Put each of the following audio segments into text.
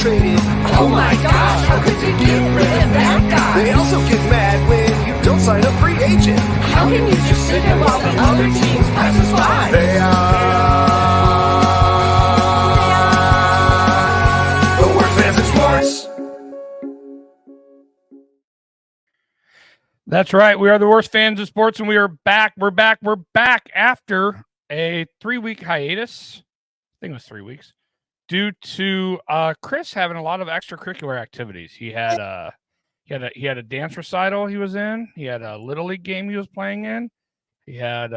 frustrated. Oh my gosh, how could you get rid of that guy? They also get mad when you don't sign a free agent. How can you just sit there while the other teams pass us by? They are the worst fans in sports. That's right. We are the worst fans of sports, and we are back. We're back after a 3-week hiatus. I think it was 3 weeks, due to Chris having a lot of extracurricular activities. He had a dance recital he was in. He had a little league game he was playing in. He had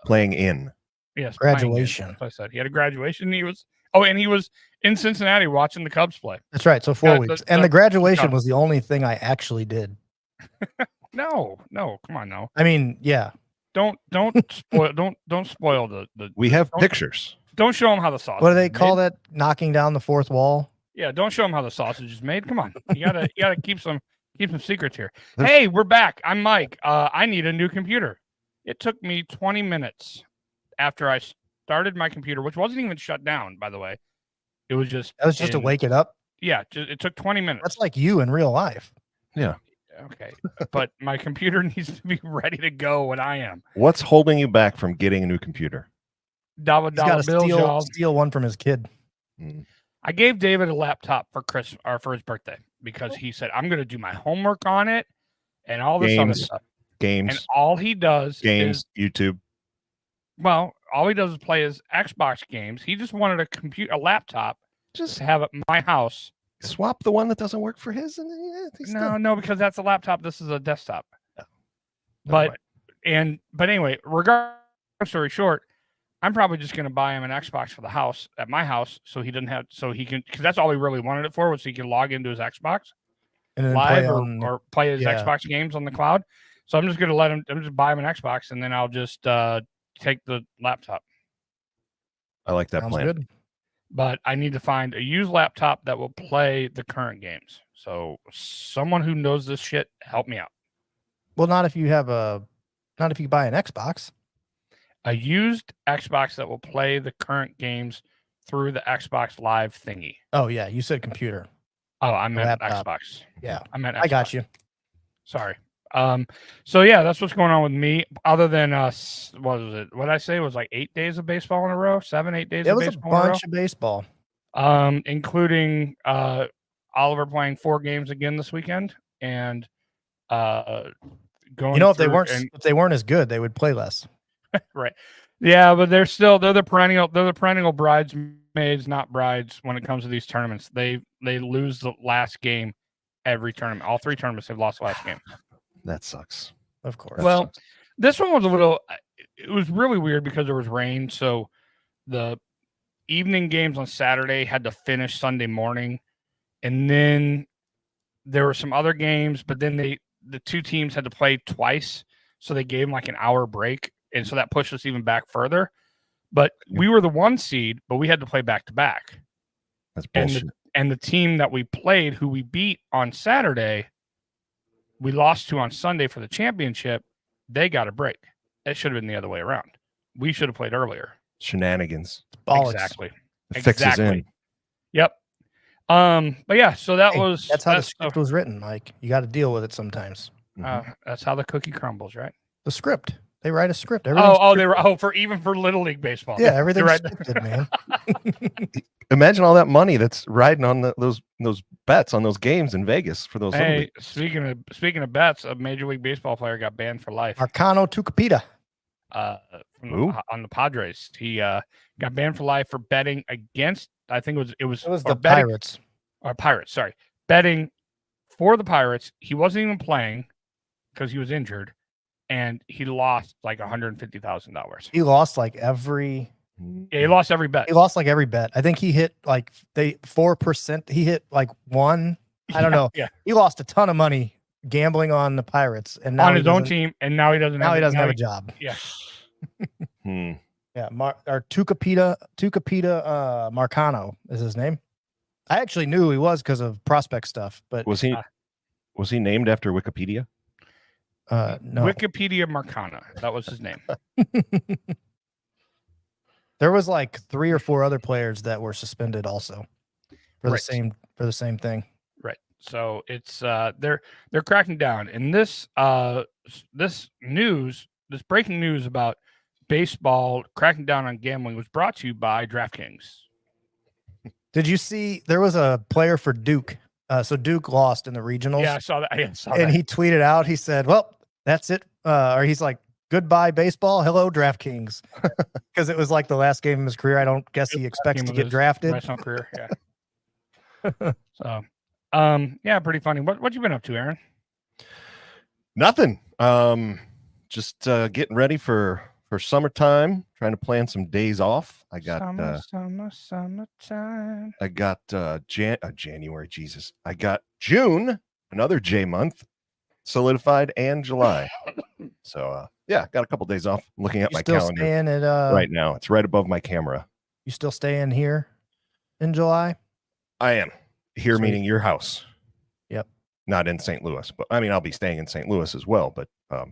playing in. Yes, graduation. That's what I said. He had a graduation. He was in Cincinnati watching the Cubs play. That's right. So 4 weeks, and the graduation was the only thing I actually did. No, come on, no. I mean, yeah. Don't spoil. Don't spoil the. We have pictures. Don't show them how the sausage. What do they call that? Knocking down the fourth wall. Yeah, don't show them how the sausage is made. Come on, you gotta keep some secrets here. Hey, we're back. I'm Mike. I need a new computer. It took me 20 minutes after I started my computer, which wasn't even shut down, by the way. It was just. That was just to wake it up. Yeah, it took 20 minutes. That's like you in real life. Yeah. Okay, but my computer needs to be ready to go when I am. What's holding you back from getting a new computer? Dollar bills, steal one from his kid. I gave David a laptop for his birthday because he said I'm going to do my homework on it and all this other stuff. Games. And all he does is YouTube. Well, all he does is play his Xbox games. He just wanted a laptop just to have at my house. Swap the one that doesn't work for his. No, because that's a laptop. This is a desktop. Oh. But anyway, regardless, story short, I'm probably just going to buy him an Xbox for the house at my house, so he can, because that's all he really wanted it for, was so he can log into his Xbox and live or play his Xbox games on the cloud. So I'm just going to I'm just buy him an Xbox, and then I'll just take the laptop. I like that Sounds plan. Good. But I need to find a used laptop that will play the current games. So someone who knows this shit, help me out. Well, not if you buy an Xbox. A used Xbox that will play the current games through the Xbox Live thingy. Oh yeah, you said computer. Oh, I meant laptop. Xbox. Yeah, I meant Xbox. I got you. Sorry. So yeah, that's what's going on with me. Other than what was it? What I say it was like 8 days of baseball in a row, 7-8 days. It of was baseball a bunch of baseball. Including Oliver playing 4 games again this weekend, and going. You know, if they weren't as good, they would play less. Right. Yeah, but they're the perennial bridesmaids, not brides, when it comes to these tournaments. They lose the last game every tournament. All 3 tournaments they've lost the last game. That sucks. Of course. Well, this one was it was really weird because there was rain. So the evening games on Saturday had to finish Sunday morning. And then there were some other games, but then the 2 teams had to play twice. So they gave them like an hour break. And so that pushed us even back further. But we were the 1 seed, but we had to play back to back. That's bullshit. And the team that we played, who we beat on Saturday, we lost to on Sunday for the championship. They got a break. It should have been the other way around. We should have played earlier. Shenanigans. Bollocks. Exactly. Fixes in. Yep. But yeah, so that's how the script was written, Mike. You got to deal with it sometimes. That's how the cookie crumbles, right? The script. They write a script. They were for Little League baseball. Yeah, everything's scripted, man. Imagine all that money that's riding on those bets on those games in Vegas for those. Hey, speaking of bets, a Major League Baseball player got banned for life. Marcano Tucupita. On the Padres, he got banned for life for betting against. I think it was the Pirates. Or Pirates, sorry, betting for the Pirates. He wasn't even playing because he was injured, and he lost like $150,000. He lost like every. Yeah, he lost every bet. He lost like every bet. I think he hit like 4%. He hit like 1. I don't know. Yeah, he lost a ton of money gambling on the Pirates, and now on his own team, and now he doesn't. He doesn't have a job. Yeah. Yeah. Or Tucupita Marcano is his name. I actually knew who he was because of prospect stuff. But was he named after Wikipedia? No. Wikipedia Marcana. That was his name. There was like 3 or 4 other players that were suspended also. for Right. the same thing. Right. So it's they're cracking down. And this breaking news about baseball cracking down on gambling was brought to you by DraftKings. Did you see there was a player for Duke? So Duke lost in the regionals. Yeah, I saw that. I saw and that. he tweeted out, he said, well, that's it. Or he's like, goodbye baseball. Hello, DraftKings. Because it was like the last game of his career. I don't guess he expects to get drafted. Professional career. Yeah. So, yeah, pretty funny. What you been up to, Aaron? Nothing. Just getting ready for summertime, trying to plan some days off. I got summertime. I got January, Jesus. I got June, another J month, solidified, and July. So yeah, got a couple days off. I'm looking at my calendar right now. It's right above my camera. You still staying here in July? I am here, Sweet. meaning your house. Yep. Not in St. Louis, but I mean I'll be staying in St. Louis as well. But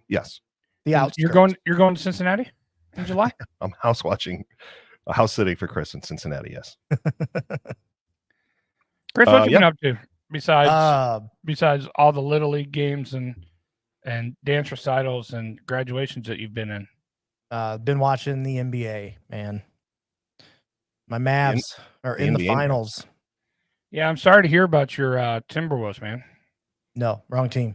yes. The outskirts. You're going to Cincinnati in July? I'm house sitting for Chris in Cincinnati. Yes. Chris, what you been up to besides all the Little League games and dance recitals and graduations that you've been in? Been watching the NBA, man. My Mavs are in the finals. Man. Yeah, I'm sorry to hear about your Timberwolves, man. No, wrong team.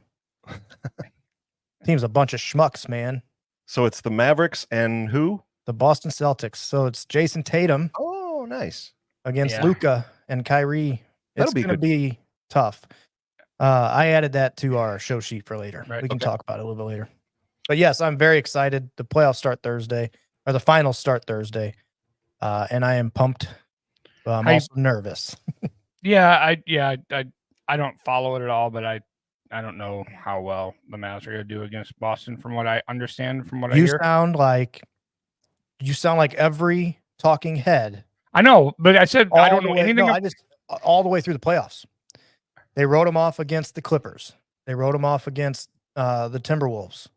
Team's a bunch of schmucks, man. So it's the Mavericks and who? The Boston Celtics. So it's Jason Tatum. Oh, nice. Against Luka and Kyrie. It's going to be tough. I added that to our show sheet for later. Right, we can talk about it a little bit later. But yes, I'm very excited. The playoffs start Thursday, or the finals start Thursday. And I am pumped. I'm also nervous. I don't follow it at all, but I don't know how well the Mavs are going to do against Boston. From what I understand, from what I hear, you sound like every talking head. I know, but I said I don't know anything. I just all the way through the playoffs. They wrote them off against the Clippers. They wrote them off against the Timberwolves,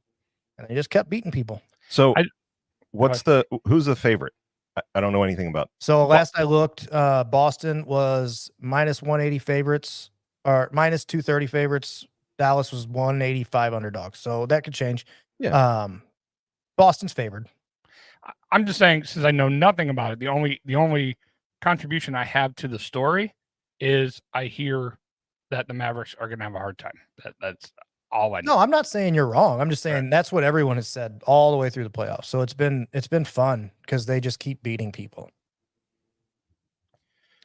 and they just kept beating people. So, who's the favorite? I don't know anything about. So last I looked, Boston was -180 favorites or -230 favorites. Dallas was 185 underdogs. So that could change. Yeah. Boston's favored. I'm just saying, since I know nothing about it, the only contribution I have to the story is I hear that the Mavericks are going to have a hard time. That's all I know. No, I'm not saying you're wrong. I'm just saying that's what everyone has said all the way through the playoffs. So it's been fun because they just keep beating people.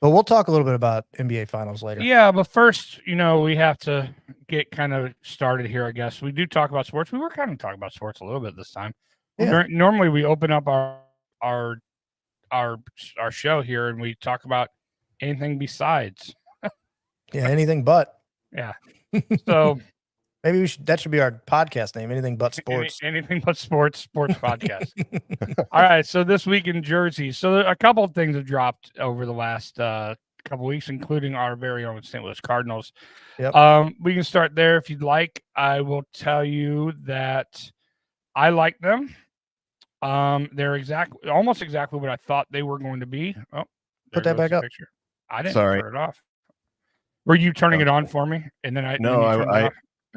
But we'll talk a little bit about NBA finals later. Yeah, but first, we have to get kind of started here, I guess. We do talk about sports. We were kind of talking about sports a little bit this time. Yeah. Normally we open up our show here and we talk about anything besides. Anything but. Yeah. So maybe that should be our podcast name. Anything but sports. Anything but sports podcast. All right. So this week in Jersey. So a couple of things have dropped over the last couple of weeks, including our very own St. Louis Cardinals. Yep. We can start there if you'd like. I will tell you that I like them. They're almost exactly what I thought they were going to be. Oh, put that back up. Picture. I didn't turn it off. Were you turning it on for me? And then I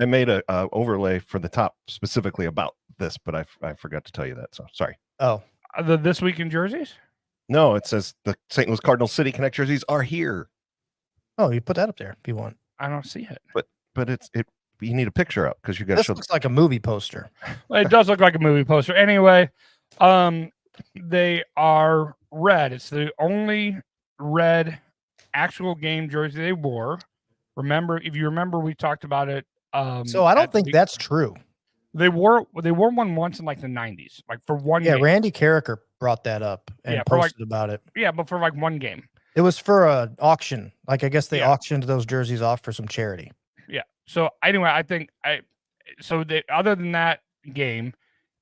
made a overlay for the top specifically about this, but I forgot to tell you that. So sorry. Oh, this week in jerseys? No, it says the St. Louis Cardinals City Connect jerseys are here. Oh, you put that up there if you want. I don't see it. But you need a picture up because you got to show. This looks like a movie poster. Well, it does look like a movie poster. Anyway, they are red. It's the only red actual game jersey they wore. If you remember, we talked about it. So I don't think that's true. They wore one once in like the 90s, like for one game. Randy Carricker brought that up and posted about it. Yeah, but for like one game. It was for an auction. Like I guess they auctioned those jerseys off for some charity. Yeah. So anyway, I think other than that game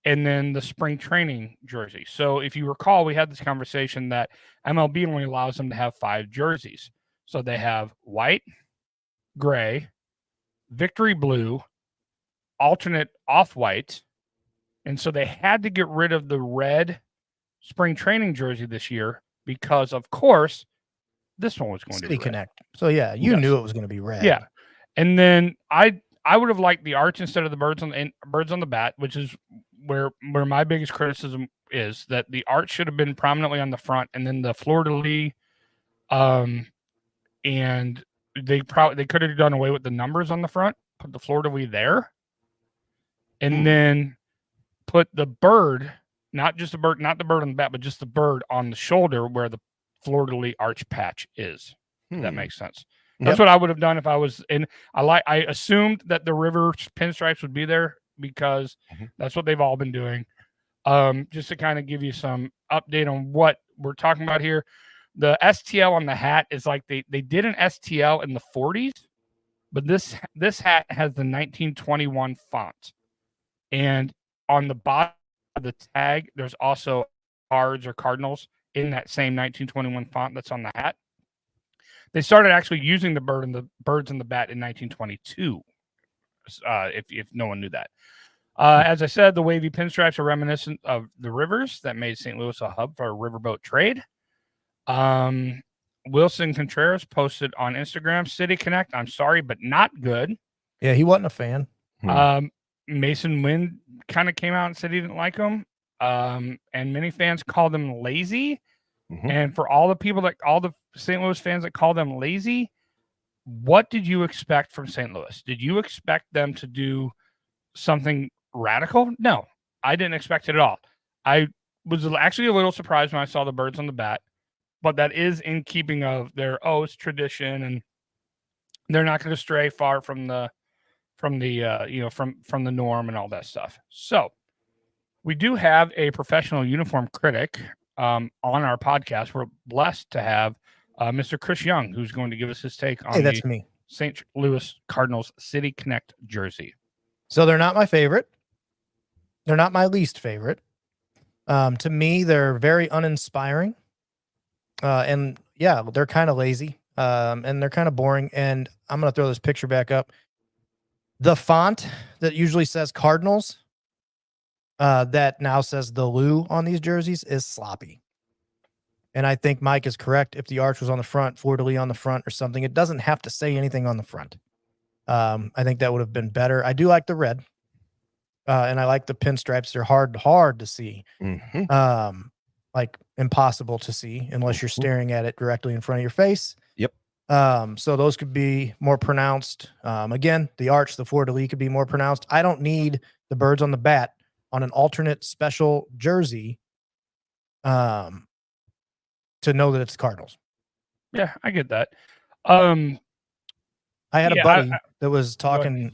and then the spring training jersey. So if you recall, we had this conversation that MLB only allows them to have 5 jerseys. So they have white, gray, victory blue, alternate off-white. And so they had to get rid of the red spring training jersey this year because, of course, this one was going City to be red. Connect. So yeah, you knew it was going to be red. Yeah, and then I would have liked the arch instead of the birds on the bat, which is where my biggest criticism is, that the arch should have been prominently on the front, and then the fleur-de-lis, and they could have done away with the numbers on the front, put the fleur-de-lis there, and then put the bird, not the bird on the bat, but just the bird on the shoulder where the fleur-de-lis arch patch is. If that makes sense. That's what I would have done if I was in. I assumed that the river pinstripes would be there because that's what they've all been doing. Just to kind of give you some update on what we're talking about here. The STL on the hat is like they did an STL in the 40s, but this hat has the 1921 font. And on the bottom of the tag, there's also cards or cardinals in that same 1921 font that's on the hat. They started actually using the birds and the bat in 1922. If no one knew that. As I said, the wavy pinstripes are reminiscent of the rivers that made St. Louis a hub for a riverboat trade. Wilson Contreras posted on Instagram, City Connect, I'm sorry, but not good. Yeah, he wasn't a fan. Mason Wynn kind of came out and said he didn't like them. And many fans called them lazy. And for all the St. Louis fans that call them lazy, what did you expect from St. Louis? Did you expect them to do something radical? No, I didn't expect it at all. I was actually a little surprised when I saw the birds on the bat, but that is in keeping of their it's tradition, and they're not going to stray far from the norm and all that stuff. So we do have a professional uniform critic on our podcast. We're blessed to have Mr. Chris Young, who's going to give us his take on that's me. St. Louis Cardinals City Connect jersey. So they're not my favorite. They're not my least favorite. To me, they're very uninspiring. And yeah, they're kind of lazy. And they're kind of boring. And I'm going to throw this picture back up. The font that usually says Cardinals, that now says the Lou on these jerseys, is sloppy. And I think Mike is correct. If the arch was on the front, fleur-de-lis on the front or something, it doesn't have to say anything on the front. I think that would have been better. I do like the red. And I like the pinstripes. They're hard to see. Like impossible to see unless you're staring at it directly in front of your face. Yep. So those could be more pronounced. Again, the arch, the fleur-de-lis could be more pronounced. I don't need the birds on the bat on an alternate special jersey to know that it's the Cardinals. Yeah, I get that. I had a buddy that was talking.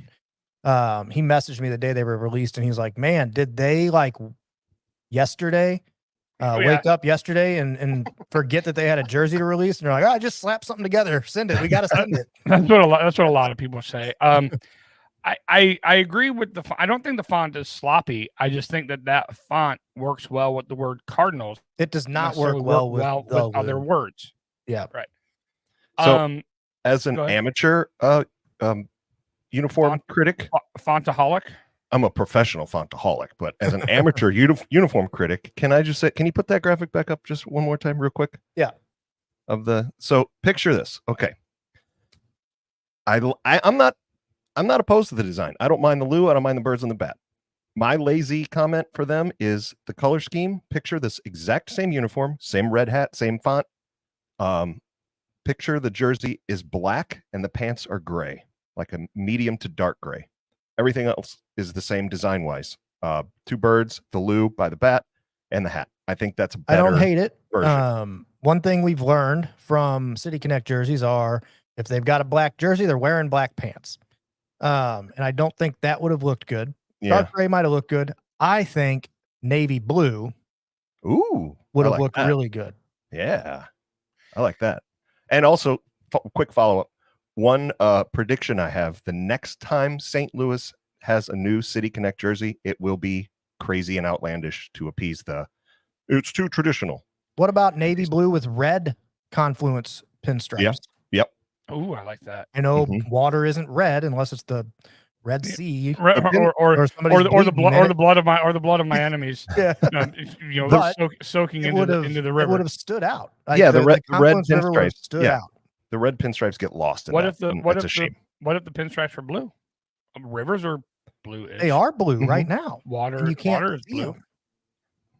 He messaged me the day they were released, and he was like, "Man, did they like yesterday wake up yesterday and forget that they had a jersey to release?" And they're like, "Oh, I just slapped something together. Send it. We got to send it." That's what a lot of people say. I agree with I don't think the font is sloppy. I just think that font works well with the word Cardinals. It does not work well with other words. Yeah. Right. So as an amateur uniform critic, fontaholic. I'm a professional fontaholic, but as an amateur uniform critic, can I just say, can you put that graphic back up just one more time real quick? Yeah. So picture this. Okay. I'm not opposed to the design. I don't mind the Lou. I don't mind the birds on the bat. My lazy comment for them is the color scheme. Picture this exact same uniform, same red hat, same font. Picture the jersey is black and the pants are gray, like a medium to dark gray. Everything else is the same design wise. Two birds, the Lou by the bat, and the hat. I think that's a better I don't hate it. version. One thing we've learned from City Connect jerseys are if they've got a black jersey, they're wearing black pants. And I don't think that would have looked good. Dark gray might have looked good. I think navy blue would have looked really good. Yeah, I like that. And also, quick follow-up. One prediction I have, the next time St. Louis has a new City Connect jersey, it will be crazy and outlandish to appease it's too traditional. What about navy blue with red confluence pinstripes? Yep. Ooh, I like that. I know water isn't red unless it's the Red Sea, or the blood of my enemies. Yeah, soaking into the river. It would have stood out. The red pinstripes stood out. The red pinstripes get lost in what that. What if the pinstripes were blue? Rivers are blue. They are blue right now. Water is blue. Them.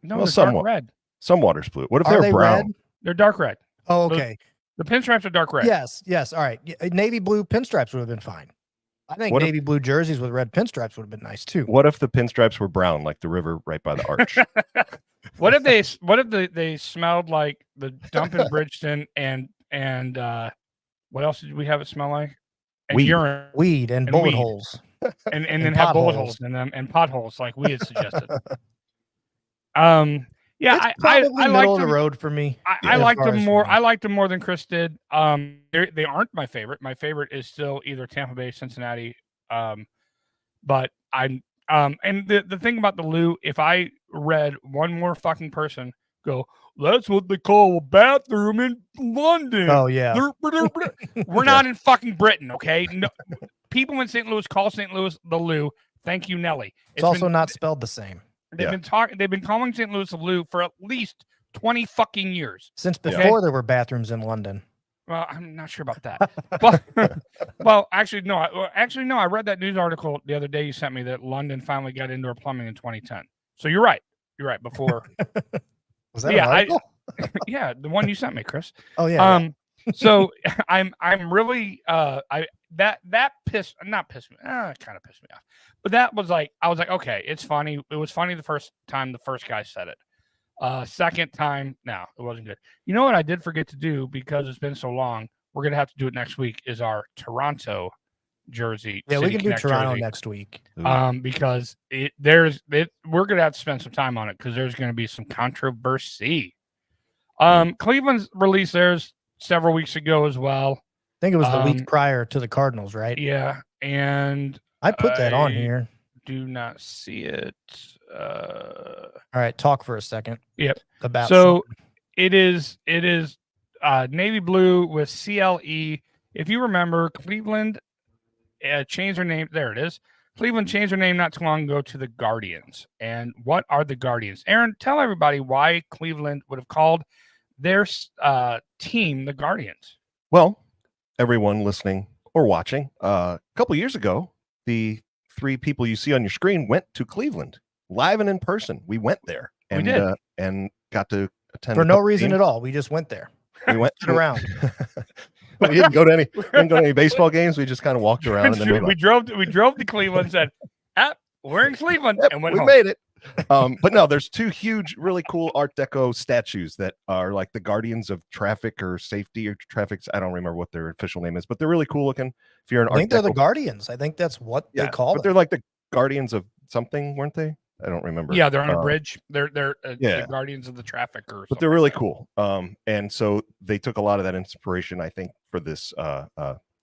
No, they're dark red. Some water's blue. What if they're brown? Red? They're dark red. Oh, okay. The pinstripes are dark red. Yes. All right. Navy blue pinstripes would have been fine. I think navy blue jerseys with red pinstripes would have been nice too. What if the pinstripes were brown, like the river right by the arch? What if they smelled like the dump in Bridgeton and what else did we have it smell like? And urine, weed, and bullet holes, and then have bullet holes in them and potholes like we had suggested. Yeah, I middle of the road for me. I liked them more. I liked them more than Chris did. They aren't my favorite. My favorite is still either Tampa Bay, Cincinnati. But I'm and the thing about the Lou, if I read one more fucking person go, that's what they call a bathroom in London. Oh yeah, we're not in fucking Britain, okay? No, people in St. Louis call St. Louis the Lou. Thank you, Nelly. It's also not spelled the same. They've been calling St. Louis the Lou for at least 20 fucking years. Since before there were bathrooms in London. Well, I'm not sure about that. Well, actually, no. I read that news article the other day you sent me that London finally got indoor plumbing in 2010. So you're right. You're right. Before. Was that an article? Yeah, the one you sent me, Chris. Oh yeah. So I'm really that pissed me. It kind of pissed me off. But that was like, I was like, okay, it's funny. It was funny the first time the first guy said it. Second time, no, it wasn't good. You know what I did forget to do because it's been so long? We're gonna have to do it next week. Is our Toronto jersey? Yeah, we can do Toronto next week. Because we're gonna have to spend some time on it because there's gonna be some controversy. Cleveland's released theirs several weeks ago as well. I think it was the week prior to the Cardinals, right? Yeah, and I put that on here. Do not see it. All right, talk for a second. Yep. About so it is navy blue with CLE. If you remember, Cleveland changed their name. There it is. Cleveland changed their name not too long ago to the Guardians. And what are the Guardians? Aaron, tell everybody why Cleveland would have called their team the Guardians. Well, everyone listening or watching, a couple years ago, the three people you see on your screen went to Cleveland live and in person. We went there and and got to attend for no reason at all. We just went there. We went around. We didn't go to any baseball games. We just kind of walked around. And then we drove to Cleveland. Said, "We're in Cleveland," and went home. Made it. But no, there's two huge, really cool Art Deco statues that are like the guardians of traffic or safety or traffic. I don't remember what their official name is, but they're really cool looking. If you're an I think they're the Guardians. I think that's what they call them. They're like the guardians of something, weren't they? I don't remember. Yeah, they're on a bridge. They're the guardians of the traffic, but they're really cool. And so they took a lot of that inspiration, I think, for this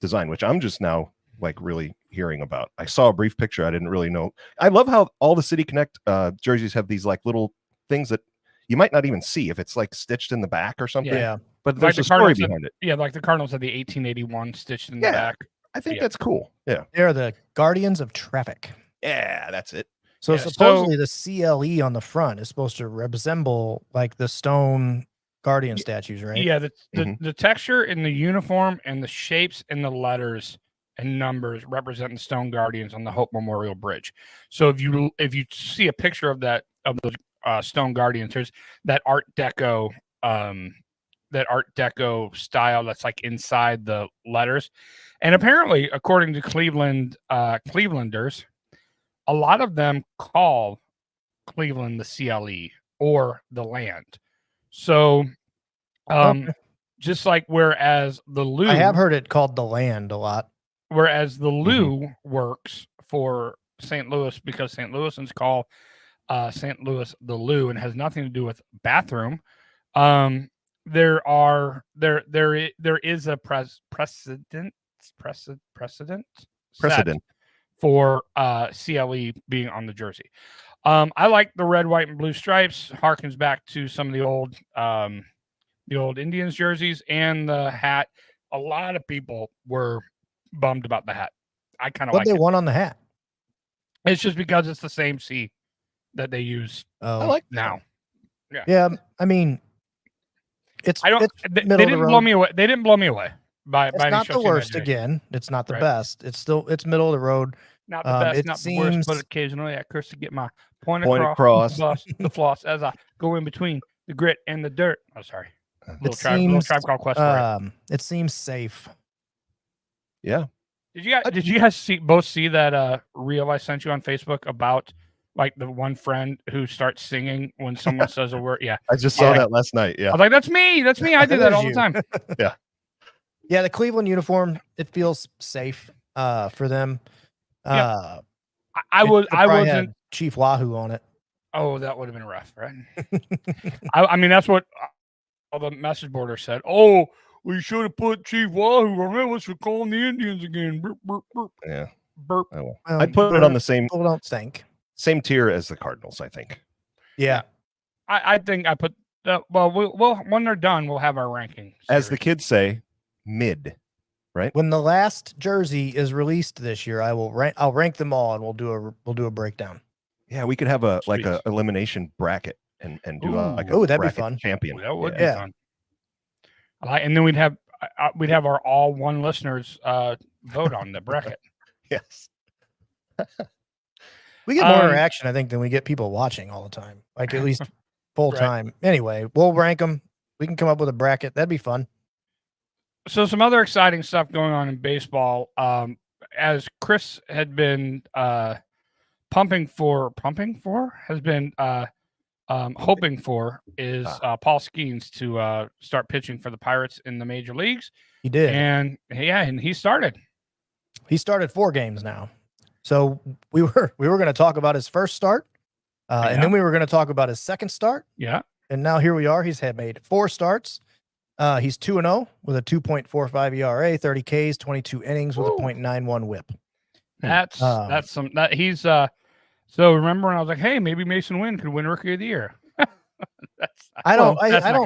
design, which I'm just now like really hearing about. I saw a brief picture. I didn't really know. I love how all the City Connect jerseys have these like little things that you might not even see if it's like stitched in the back or something. Yeah, but there's a story behind it. Yeah, like the Cardinals had the 1881 stitched in the back. I think that's cool. Yeah, they're the guardians of traffic. Yeah, that's it. So supposedly the CLE on the front is supposed to resemble like the stone guardian statues, right? Yeah, the texture in the uniform and the shapes and the letters and numbers represent the stone guardians on the Hope Memorial Bridge. So if you see a picture of the stone guardians, there's that Art Deco style that's like inside the letters. And apparently, according to Clevelanders, a lot of them call Cleveland the CLE or the land. So, just like whereas the Lou, I have heard it called the land a lot. Whereas the Lou works for St. Louis because St. Louisans call St. Louis the Lou and has nothing to do with bathroom. There is a precedent for CLE being on the jersey. I like the red, white, and blue stripes. Harkens back to some of the old Indians jerseys and the hat. A lot of people were bummed about the hat. I kind of like what they want on the hat. It's just because it's the same C that they use. I like now. Yeah. I mean, they didn't blow me away. They didn't blow me away. It's not the worst. Again, it's not the best. It's middle of the road. Not the best, not the worst, but occasionally I curse to get my point across. The floss as I go in between the grit and the dirt. Oh, sorry. Little tribe called Quest. It seems safe. Yeah. Did you guys both see that reel I sent you on Facebook about like the one friend who starts singing when someone says a word? Yeah. I just saw that last night. Yeah. I was like, that's me. That's me. I do that all the time. Yeah. Yeah, the Cleveland uniform, it feels safe for them. I wasn't Chief Wahoo on it. Oh, that would have been rough, right? I mean, that's what all the message boarders said. Oh, we should have put Chief Wahoo on it. Let's call the Indians again. Burp, burp, burp. Yeah. Burp. I'd put it on the same. People don't think. Same tier as the Cardinals, I think. Yeah. I think I put. We'll when they're done, we'll have our ranking. As the kids say, mid. Right. When the last jersey is released this year, I'll rank them all, and we'll do a breakdown. Yeah, we could have a elimination bracket and do that'd be fun. Champion. That would be fun. And then we'd have our all one listeners vote on the bracket. Yes. We get more interaction, I think, than we get people watching all the time. Like at least full time. Right. Anyway, we'll rank them. We can come up with a bracket. That'd be fun. So some other exciting stuff going on in baseball. As Chris had been hoping for is Paul Skeens to start pitching for the Pirates in the major leagues. He did. And he started. He started 4 games now. So we were going to talk about his first start. And then we were going to talk about his second start. Yeah. And now here we are. He's made 4 starts. He's 2-0 with a 2.45 ERA, 30 Ks, 22 innings with a .91 WHIP. He's so remember when I was like, hey, maybe Mason Wynn could win Rookie of the Year. I don't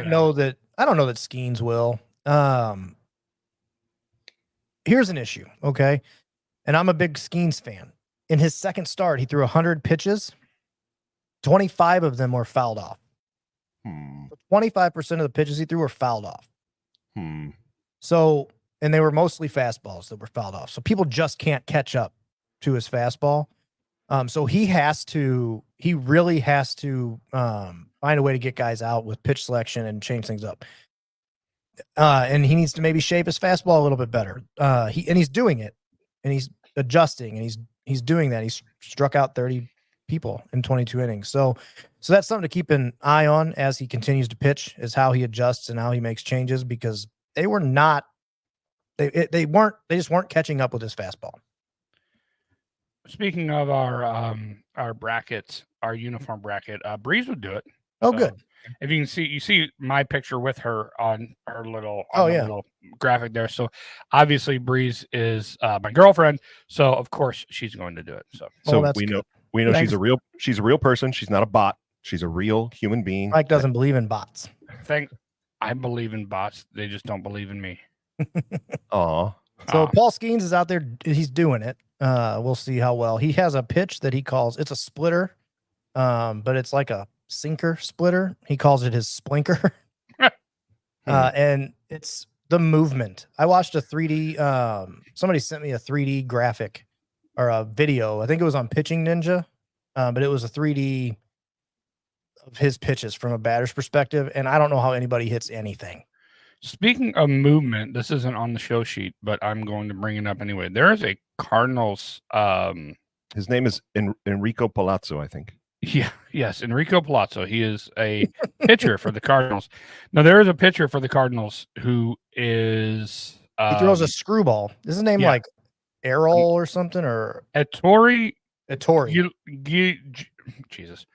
know that Skeens will. Here's an issue, okay? And I'm a big Skeens fan. In his second start, he threw 100 pitches. 25 of them were fouled off. 25% of the pitches he threw were fouled off. So, and they were mostly fastballs that were fouled off. So people just can't catch up to his fastball. So he really has to find a way to get guys out with pitch selection and change things up. And he needs to maybe shape his fastball a little bit better. He's doing it, and he's adjusting, and he's doing that. He's struck out 30 people in 22 innings. So that's something to keep an eye on as he continues to pitch, is how he adjusts and how he makes changes, because they just weren't catching up with his fastball. Speaking of our brackets, our uniform bracket, Breeze would do it. Oh, good. If you can see, you see my picture with her on her little, little graphic there. So obviously Breeze is my girlfriend. So of course she's going to do it. So we know she's a real person. She's not a bot. She's a real human being. Mike doesn't believe in bots. I believe in bots. They just don't believe in me. Aw. So Paul Skeens is out there. He's doing it. We'll see how well. He has a pitch that he calls, it's a splitter, but it's like a sinker splitter. He calls it his splinker. And it's the movement. I watched a 3D, somebody sent me a 3D graphic or a video. I think it was on Pitching Ninja, but it was a 3D of his pitches from a batter's perspective. And I don't know how anybody hits anything. Speaking of movement, this isn't on the show sheet, but I'm going to bring it up anyway. There is a Cardinals. His name is Enrico Palazzo, I think. Yeah. Yes, Enrico Palazzo. He is a pitcher for the Cardinals. Now, there is a pitcher for the Cardinals who is. He throws a screwball. Is his name like Errol or something, or Ettore? Jesus.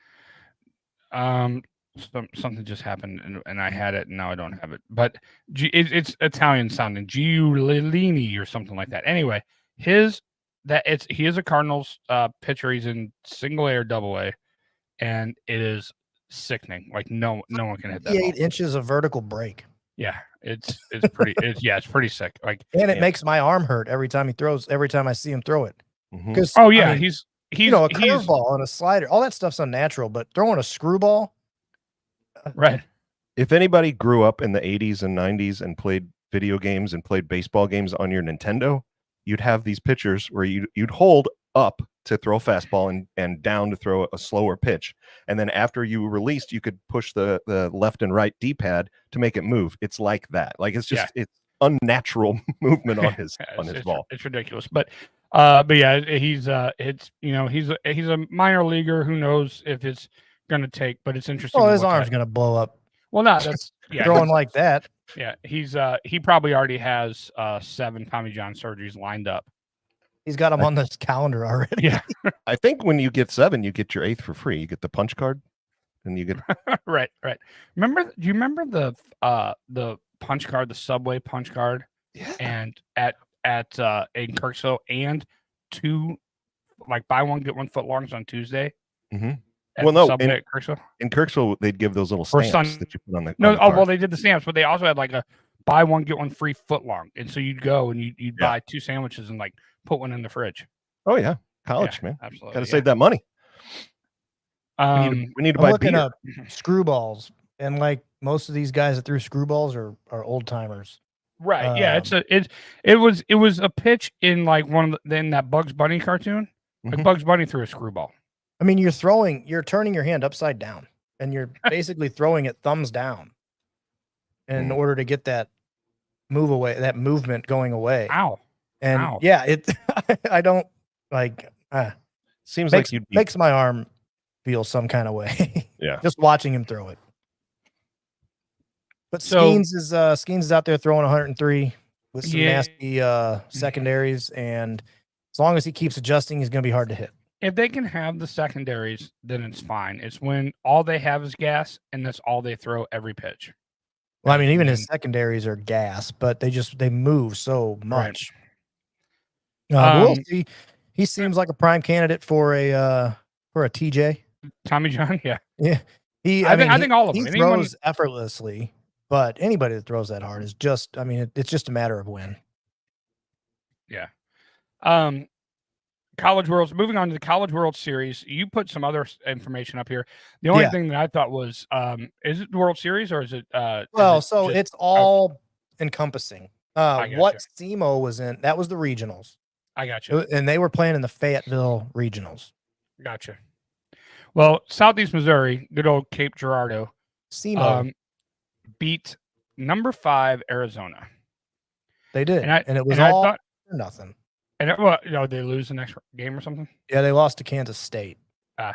Something just happened and I had it and now I don't have it, but it's Italian sounding, Giulini or something like that. Anyway, he is a Cardinals pitcher. He's in single A or double A, and it is sickening. Like no one can hit that. 8 inches of vertical break. Yeah, it's pretty. It's pretty sick. Like, and it makes my arm hurt every time he throws. Every time I see him throw it. Because he's a curveball and a slider, all that stuff's unnatural, but throwing a screwball. Right. If anybody grew up in the 80s and 90s and played video games and played baseball games on your Nintendo, you'd have these pitchers where you'd hold up to throw a fastball and down to throw a slower pitch. And then after you released, you could push the left and right D-pad to make it move. It's like that. Like it's just it's unnatural movement on his ball. It's ridiculous. But yeah, he's he's a minor leaguer. Who knows if it's gonna take, but it's interesting. Oh, his arm's gonna blow up. Well, no, that's throwing like that. Yeah, he probably already has 7 Tommy John surgeries lined up. He's got them on this calendar already. Yeah. I think when you get 7, you get your 8th for free. You get the punch card, and you get right. Do you remember the punch card, the Subway punch card? Yeah. And at in Kirksville, and 2 buy one get 1 foot longs on Tuesday. Mm-hmm. Well, no, in Kirksville they'd give those little stamps that you put on the well, they did the stamps, but they also had a buy one get 1 free foot long, and so you'd go and you'd buy 2 sandwiches and put one in the fridge. Oh yeah, college man, absolutely. Got to save that money. We need to buy looking up screwballs, and most of these guys that threw screwballs are old timers. Right. Yeah. It was a pitch in one of in that Bugs Bunny cartoon. Bugs Bunny threw a screwball. I mean, you're turning your hand upside down, and you're basically throwing it thumbs down in order to get that movement going away. Ow. And yeah, I don't seems makes my arm feel some kind of way. Yeah. Just watching him throw it. But Skeens is out there throwing 103 with some nasty secondaries, and as long as he keeps adjusting, he's going to be hard to hit. If they can have the secondaries, then it's fine. It's when all they have is gas, and that's all they throw every pitch. Well, I mean, even his secondaries are gas, but they move so much. Right. We'll see. He seems like a prime candidate for a TJ. Tommy John, yeah. I think all of them. He throws effortlessly, but anybody that throws that hard is just, it's just a matter of when. Yeah. College Worlds. Moving on to the College World Series, you put some other information up here. The only thing that I thought was, is it the World Series or is it? It's all encompassing. What SEMO was in, that was the regionals. I got you. And they were playing in the Fayetteville regionals. Gotcha. Well, Southeast Missouri, good old Cape Girardeau, SEMO beat number 5 Arizona. They did, and it was all or nothing. And they lose the next game or something? Yeah, they lost to Kansas State. No,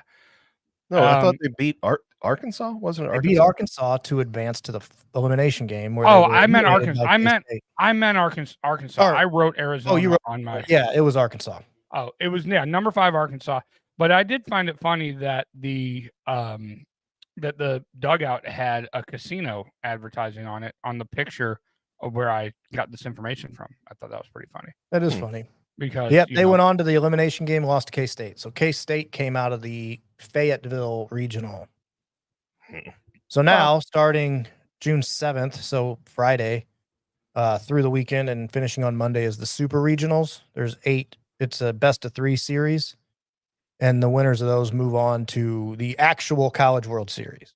I thought they beat Arkansas. Wasn't it? They beat Arkansas to advance to the elimination game. Where I meant Arkansas. I meant Arkansas. I wrote Arizona. Oh, you wrote on my. Yeah, it was Arkansas. Oh, it was number 5 Arkansas. But I did find it funny that the dugout had a casino advertising on it on the picture of where I got this information from. I thought that was pretty funny. That is funny. Because they went on to the elimination game, lost to K-State. So K-State came out of the Fayetteville regional. So now, starting June 7th, so Friday, through the weekend and finishing on Monday is the Super Regionals. There's 8. It's a best of 3 series, and the winners of those move on to the actual College World Series.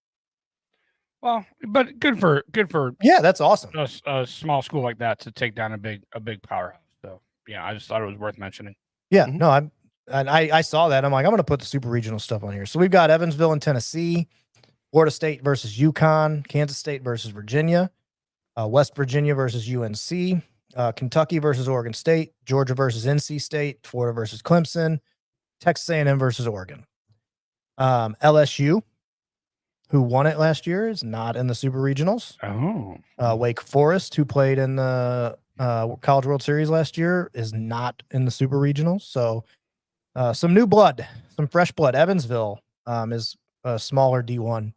Well, but good for that's awesome. A small school like that to take down a big powerhouse. So yeah, I just thought it was worth mentioning. Yeah, no, I saw that. I'm like, I'm going to put the super regional stuff on here. So we've got Evansville in Tennessee, Florida State versus UConn, Kansas State versus Virginia, West Virginia versus UNC, Kentucky versus Oregon State, Georgia versus NC State, Florida versus Clemson, Texas A&M versus Oregon. LSU, who won it last year, is not in the super regionals. Wake Forest, who played in the College World Series last year, is not in the super regionals. So some new blood, some fresh blood. Evansville is a smaller D1.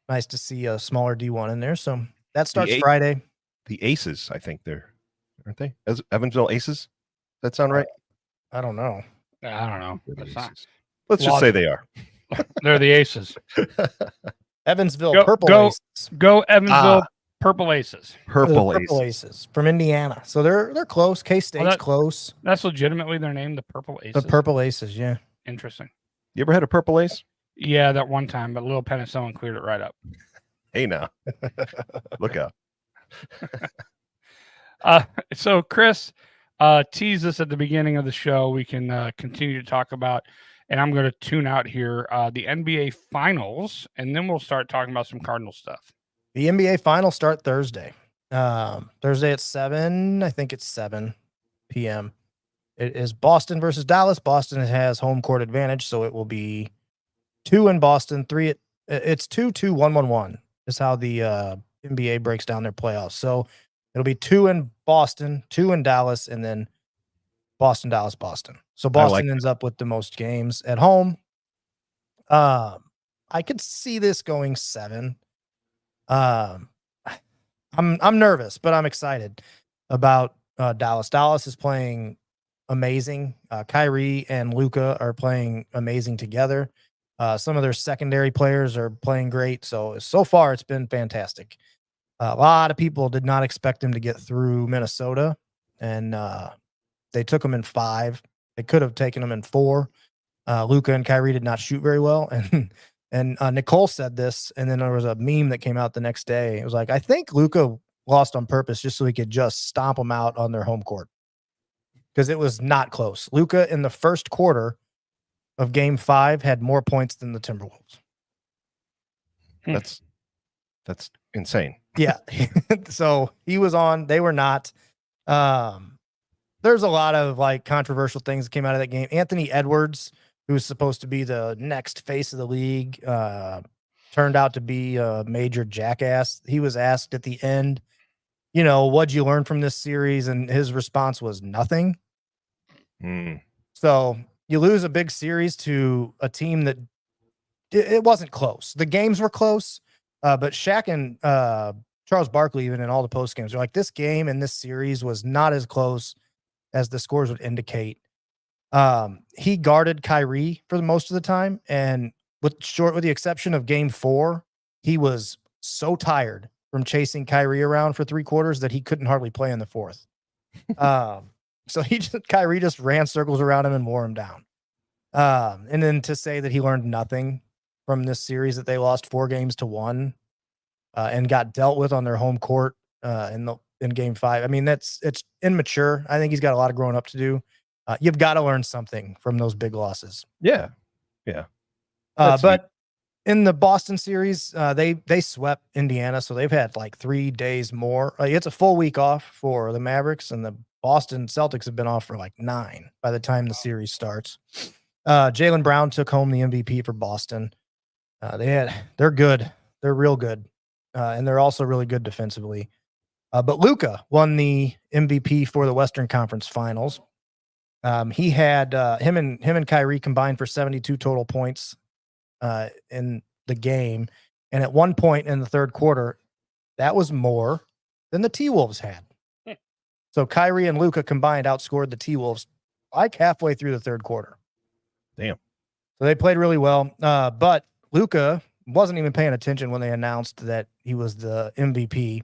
Nice to see a smaller D1 in there. So that starts Friday. The Aces, I think aren't they? Evansville Aces? Does that sound right? I don't know. I don't know. Let's just say they are. They're the Aces. Evansville Purple Aces. Go Evansville Purple Aces. Purple Aces from Indiana. So they're close. K-State's close. That's legitimately their name, the Purple Aces. The Purple Aces, yeah. Interesting. You ever had a purple ace? Yeah, that one time, but a little penicillin cleared it right up. Hey, now. Look out. So Chris teased us at the beginning of the show. We can continue to talk about, and I'm going to tune out here, the NBA Finals, and then we'll start talking about some Cardinal stuff. The NBA Finals start Thursday. Thursday at 7. I think it's 7 p.m. It is Boston versus Dallas. Boston has home court advantage, so it will be 2 in Boston, 3 it's 2-2-1-1-1 is how the NBA breaks down their playoffs. So it'll be 2 in Boston, 2 in Dallas, and then Boston, Dallas, Boston. So Boston ends up with the most games at home. I could see this going 7. I'm nervous, but I'm excited about Dallas. Dallas is playing amazing. Kyrie and Luka are playing amazing together. Some of their secondary players are playing great. So far it's been fantastic. A lot of people did not expect them to get through Minnesota, and they took them in 5. They could have taken them in 4. Luka and Kyrie did not shoot very well, and Nicole said this, and then there was a meme that came out the next day. It was like, I think Luka lost on purpose just so he could just stomp them out on their home court, because it was not close. Luka in the first quarter of Game 5 had more points than the Timberwolves. That's insane. Yeah. So he was on, they were not. There's a lot of like controversial things that came out of that game. Anthony Edwards, who's supposed to be the next face of the league, turned out to be a major jackass. He was asked at the end, what'd you learn from this series? And his response was nothing. So you lose a big series to a team that it wasn't close. The games were close, but Shaq and Charles Barkley, even in all the post games, are like, this game and this series was not as close as the scores would indicate. He guarded Kyrie for the most of the time, and with the exception of Game 4, he was so tired from chasing Kyrie around for 3 quarters that he couldn't hardly play in the 4th. So Kyrie just ran circles around him and wore him down. And then to say that he learned nothing from this series, that they lost 4-1 and got dealt with on their home court in Game 5. I mean, it's immature. I think he's got a lot of growing up to do. You've got to learn something from those big losses. Yeah. But in the Boston series, they swept Indiana, so they've had like 3 days more. It's a full week off for the Mavericks, and the Boston Celtics have been off for like 9 by the time the series starts. Jaylen Brown took home the MVP for Boston. They're good. They're real good. And they're also really good defensively. But Luka won the MVP for the Western Conference Finals. He had him and Kyrie combined for 72 total points in the game. And at one point in the third quarter, that was more than the T-Wolves had. So Kyrie and Luka combined outscored the T-Wolves like halfway through the third quarter. Damn. So they played really well. But Luka wasn't even paying attention when they announced that he was the MVP.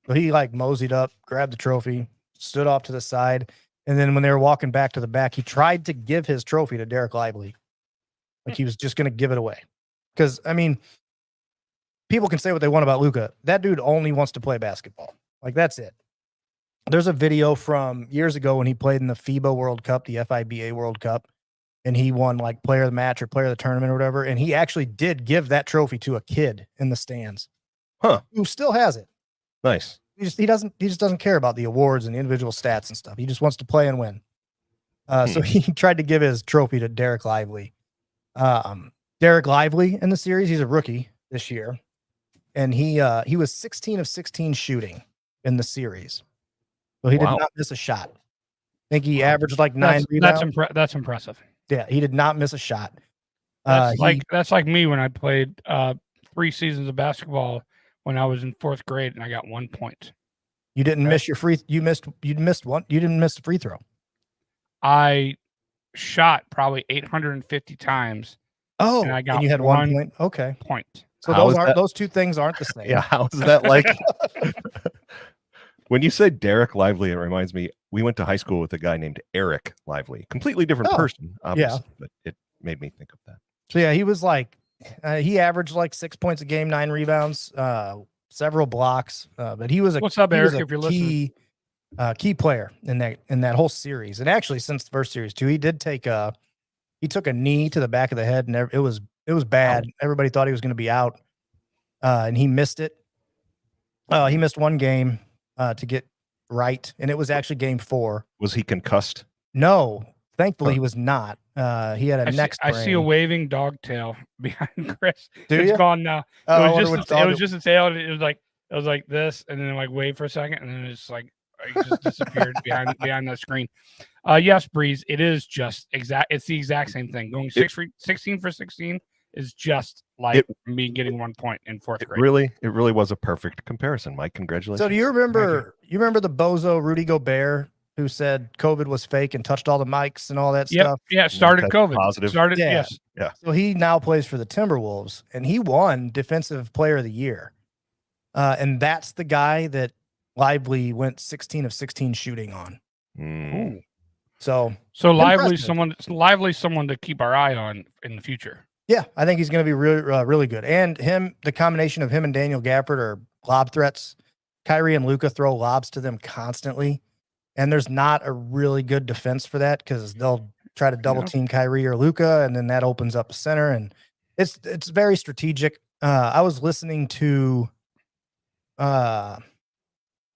So he like moseyed up, grabbed the trophy, stood off to the side. And then when they were walking back to the back, he tried to give his trophy to Derek Lively. Like he was just going to give it away. Because, I mean, people can say what they want about Luka. That dude only wants to play basketball. Like, that's it. There's a video from years ago when he played in the FIBA World Cup, the FIBA World Cup, and he won like player of the match or player of the tournament or whatever. And he actually did give that trophy to a kid in the stands. Who still has it. Nice. He just doesn't care about the awards and the individual stats and stuff. He just wants to play and win. So he tried to give his trophy to Derek Lively. Derek Lively in the series, he's a rookie this year. And he was 16 of 16 shooting in the series. So he did not miss a shot. I think he averaged like 9 rebounds. That's impressive. Yeah, he did not miss a shot. That's like me when I played 3 seasons of basketball when I was in 4th grade and I got 1 point. You didn't miss your you missed one. You didn't miss the free throw. I shot probably 850 times. Oh, and I got you had 1 point. Okay. Point. So those two things aren't the same. Yeah, how is that like? When you say Derek Lively, it reminds me, we went to high school with a guy named Eric Lively. Completely different person, obviously. Yeah. But made me think of that. So yeah, he was like, he averaged like 6 points a game, 9 rebounds, several blocks. But he was What's up, Eric? If you're listening, key player in that whole series, and actually since the first series too, he took a knee to the back of the head, and it was bad. Everybody thought he was going to be out, and he missed it. He missed one game to get right, and it was actually game 4. Was he concussed? No, thankfully he was not. He had a neck sprain. I see a waving dog tail behind Chris. It's gone now. Oh, it was just a tail. It was like this, and then like wave for a second, and then it's like it just disappeared behind the screen. Yes, Breeze. It is just exact. It's the exact same thing. Going 16 for 16 is just like me getting 1 point in 4th grade. It really was a perfect comparison, Mike. Congratulations. So do you remember the bozo Rudy Gobert who said COVID was fake and touched all the mics and all that stuff? Yeah, started COVID. Positive. Yes. Yeah. So he now plays for the Timberwolves, and he won Defensive Player of the Year. And that's the guy that Lively went 16 of 16 shooting on. So Lively, someone to keep our eye on in the future. Yeah, I think he's going to be really, really good. And the combination of him and Daniel Gafford are lob threats. Kyrie and Luka throw lobs to them constantly. And there's not a really good defense for that because they'll try to double team Kyrie or Luka, and then that opens up a center. And it's very strategic. I was listening to, I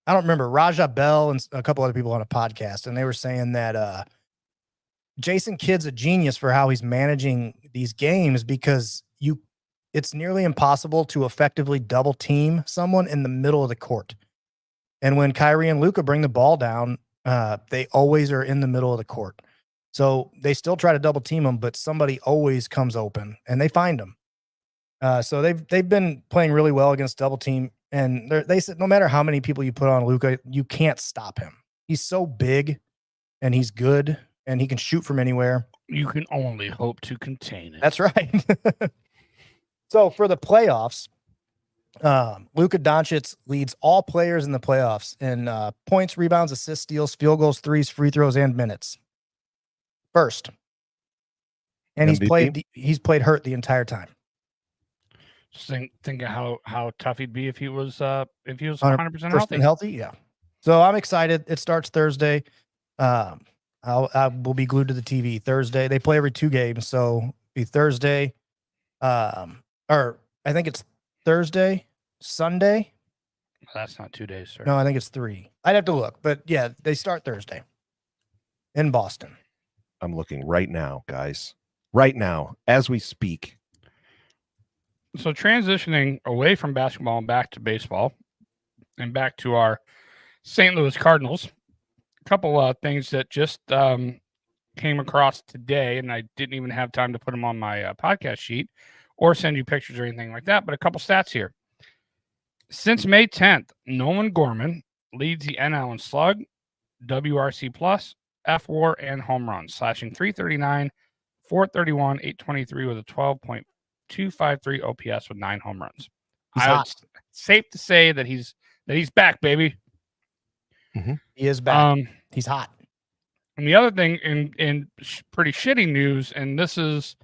don't remember, Raja Bell and a couple other people on a podcast, and they were saying that Jason Kidd's a genius for how he's managing these games because it's nearly impossible to effectively double team someone in the middle of the court. And when Kyrie and Luka bring the ball down, they always are in the middle of the court. So they still try to double team them, but somebody always comes open and they find them. So they've been playing really well against double team. And they said, no matter how many people you put on Luka, you can't stop him. He's so big and he's good and he can shoot from anywhere. You can only hope to contain it. That's right. So for the playoffs, Luka Doncic leads all players in the playoffs in points, rebounds, assists, steals, field goals, threes, free throws, and minutes. First. And MVP? he's played hurt the entire time. Just think of how tough he'd be if he was 100% healthy. Yeah. So I'm excited. It starts Thursday. I will be glued to the TV Thursday. They play every 2 games, so it'll be Thursday. Or I think it's Thursday, Sunday. That's not 2 days, sir. No, I think it's 3. I'd have to look, but yeah, they start Thursday in Boston. I'm looking right now, guys. Right now, as we speak. So transitioning away from basketball and back to baseball and back to our St. Louis Cardinals, a couple of things that just came across today, and I didn't even have time to put them on my podcast sheet or send you pictures or anything like that, but a couple stats here. Since May 10th, Nolan Gorman leads the NL in slug, WRC+, F-WAR, and home runs, slashing .339, .431, .823 with a 12.253 OPS with 9 home runs. Safe to say that he's back, baby. Mm-hmm. He is back. He's hot. And the other thing in pretty shitty news, and this is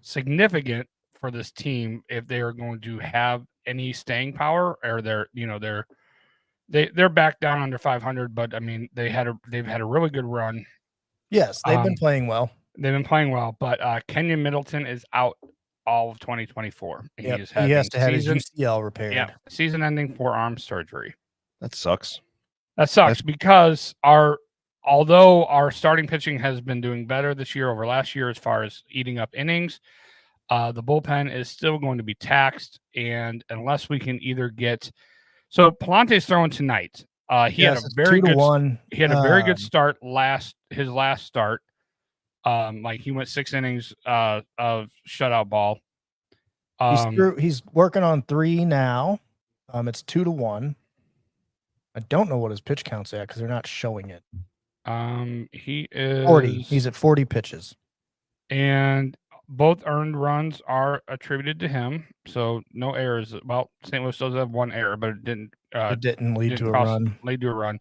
significant for this team if they are going to have any staying power, or they're back down under 500, but I mean they've had a really good run. Yes, they've been playing well. They've been playing well, but Kenyon Middleton is out all of 2024. And he has to have his UCL repaired. Yeah, season-ending forearm surgery. That sucks. Because although our starting pitching has been doing better this year over last year as far as eating up innings, the bullpen is still going to be taxed, and unless we can either get Palante's throwing tonight. He had a very good start his last start. Like he went 6 innings of shutout ball. He's working on 3 now. It's 2-1. I don't know what his pitch count's at because they're not showing it. He is 40. He's at 40 pitches, and both earned runs are attributed to him. So no errors. Well, St. Louis does have 1 error, but it didn't lead to a run. Lead to a run.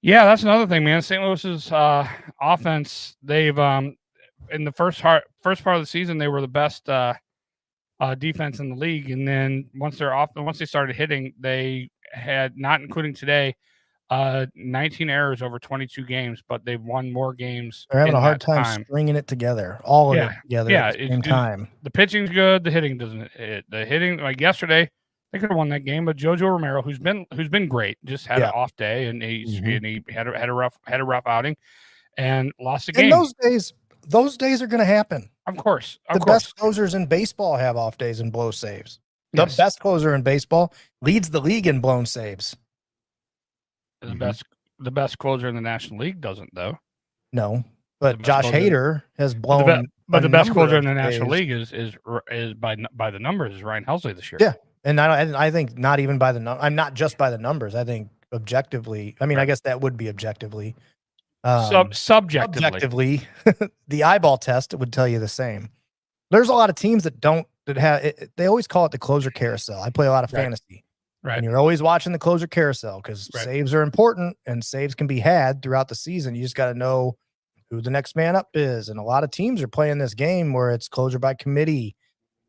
Yeah, that's another thing, man. St. Louis's offense, they've in the first part of the season, they were the best defense in the league, and then once they started hitting, they had, not including today, 19 errors over 22 games, but they've won more games. They're having a hard time stringing it together, all of it together at the same time. The pitching's good, the hitting doesn't hit. The hitting, like yesterday, they could have won that game, but Jojo Romero, who's been great, just had an off day, and he had a rough outing, and lost the game. And those days are going to happen. Of course, the best closers in baseball have off days and blow saves. The best closer in baseball leads the league in blown saves. The best closer in the National League doesn't, though. No, but Josh Hader has blown. But the best closer in the National League is by the numbers is Ryan Helsley this year. Yeah, and I think not even by the I'm not just by the numbers. I think objectively. I mean, I guess that would be objectively. Subjectively, the eyeball test would tell you the same. There's a lot of teams that have it. They always call it the closer carousel. I play a lot of fantasy. Right. And you're always watching the closer carousel because saves are important and saves can be had throughout the season. You just got to know who the next man up is. And a lot of teams are playing this game where it's closer by committee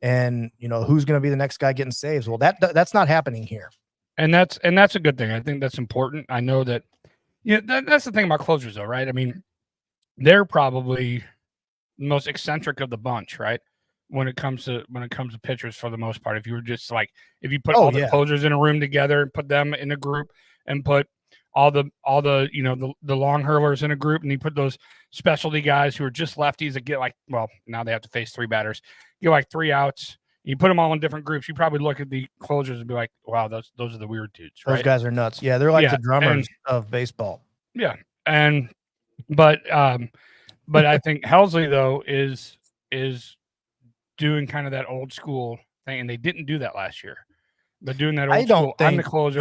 and, who's going to be the next guy getting saves. Well, that's not happening here. And that's a good thing. I think that's important. I know that, that's the thing about closers though, right? I mean, they're probably the most eccentric of the bunch, right? When it comes to pitchers, for the most part, if you were just like, if you put all the closers in a room together and put them in a group and put all the the long hurlers in a group, and you put those specialty guys who are just lefties that get now they have to face 3 batters, get like 3 outs. You put them all in different groups. You probably look at the closers and be like, wow, those are the weird dudes. Right? Those guys are nuts. Yeah, they're like the drummers of baseball. Yeah, but I think Helsley though is doing kind of that old school thing, and they didn't do that last year. They're doing that old school. I'm the closer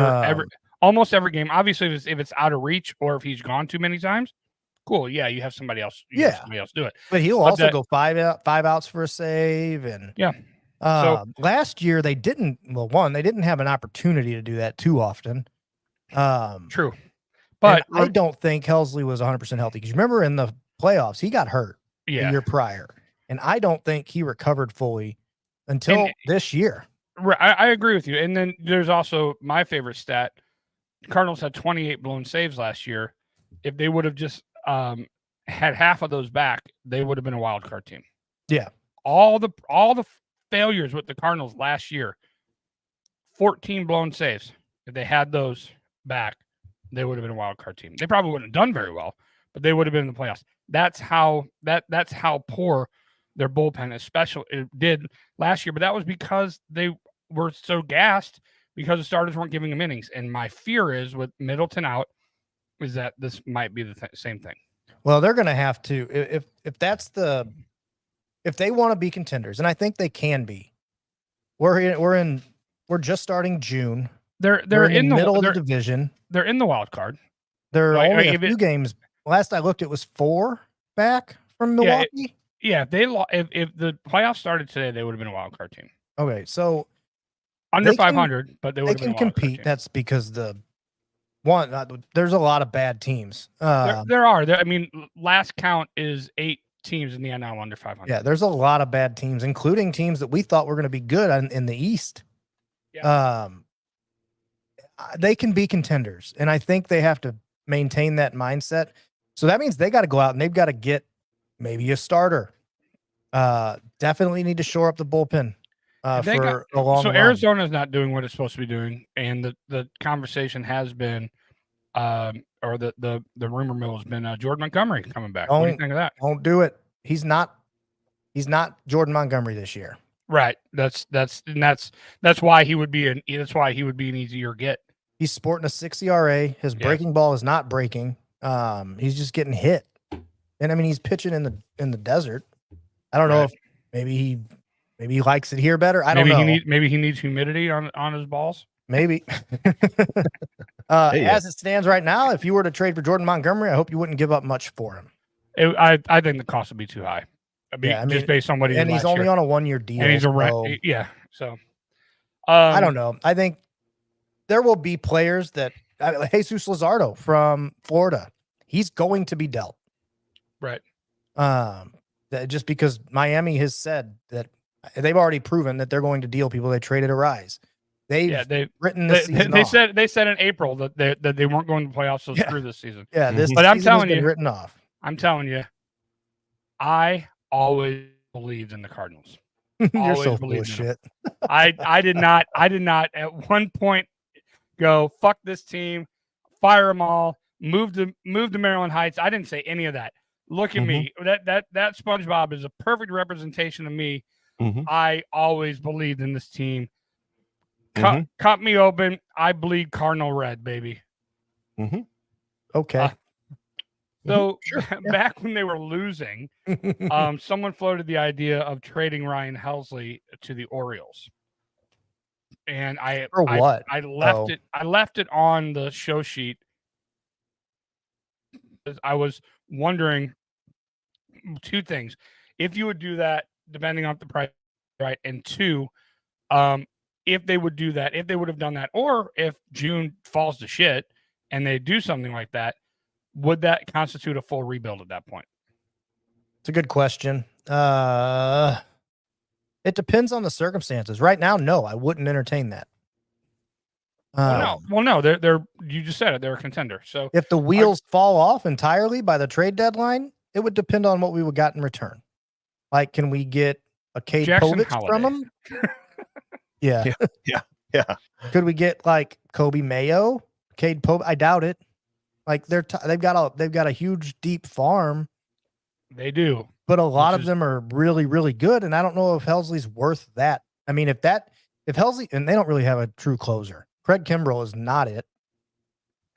almost every game. Obviously, if it's out of reach or if he's gone too many times, cool. Yeah, you have somebody else. Have somebody else do it. But he'll also go 5 outs for a save, and so last year they didn't. Well, they didn't have an opportunity to do that too often. True, but I don't think Helsley was 100% healthy because remember in the playoffs he got hurt the year prior. And I don't think he recovered fully until this year. I agree with you. And then there's also my favorite stat. Cardinals had 28 blown saves last year. If they would have just had half of those back, they would have been a wild card team. Yeah. All the failures with the Cardinals last year, 14 blown saves. If they had those back, they would have been a wild card team. They probably wouldn't have done very well, but they would have been in the playoffs. That's how poor their bullpen it did last year, but that was because they were so gassed because the starters weren't giving them innings. And my fear is with Middleton out is that this might be the same thing. Well, they're going to have to, if they want to be contenders, and I think they can be. We're just starting June. They're in the middle of the division. They're in the wild card. They're only a few games. Last I looked, it was 4 back from Milwaukee. If the playoffs started today, they would have been a wild card team. Okay, so under 500, but they can compete. That's because there's a lot of bad teams. There are. I mean, last count is 8 teams in the NL under 500. Yeah, there's a lot of bad teams, including teams that we thought were going to be good in the East. Yeah. They can be contenders, and I think they have to maintain that mindset. So that means they got to go out and they've got to get maybe a starter. Definitely need to shore up the bullpen for a long So run. Arizona's not doing what it's supposed to be doing, and the conversation has been, or the rumor mill has been Jordan Montgomery coming back. What do you think of that? Don't do it. He's not Jordan Montgomery this year. Right. That's why he would be an easier get. He's sporting a 6 ERA. His breaking ball is not breaking. He's just getting hit. And I mean, he's pitching in the desert. I don't know if maybe he likes it here better. I don't know. Maybe he needs humidity on his balls. Maybe. As it stands right now, if you were to trade for Jordan Montgomery, I hope you wouldn't give up much for him. I think the cost would be too high. Just based on what he did he's only on a 1-year deal. And he's a So I don't know. I think there will be players that Jesus Luzardo from Florida. He's going to be dealt. Right. just because Miami has said that they've already proven that they're going to deal people they traded a rise. They've written this season they off. said in April that they weren't going to the playoffs, so screw this season. Yeah, this but I'm season telling has been you, written off. I'm telling you, I always believed in the Cardinals. You're so full of shit. I did not at one point go fuck this team, fire them all, move to Maryland Heights. I didn't say any of that. Look at me. That SpongeBob is a perfect representation of me. I always believed in this team. Cut me open. I bleed Cardinal red, baby. Okay. So back when they were losing, someone floated the idea of trading Ryan Helsley to the Orioles. And I left it on the show sheet. I was wondering two things. If you would do that, depending on the price, right? And two, if they would do that, if they would have done that, or if June falls to shit and they do something like that, would that constitute a full rebuild at that point? It's a good question. It depends on the circumstances. Right now, no, I wouldn't entertain that. Well, no, they're you just said it, they're a contender. So if the wheels fall off entirely by the trade deadline, it would depend on what we would got in return. Like, can we get a Cade Povich from them? Yeah. Could we get like Kobe Mayo, Cade Povich? I doubt it. Like they've got a huge deep farm. They do, but a lot of them are really, really good, and I don't know if Helsley's worth that. I mean, if Helsley, and they don't really have a true closer. Craig Kimbrell is not it.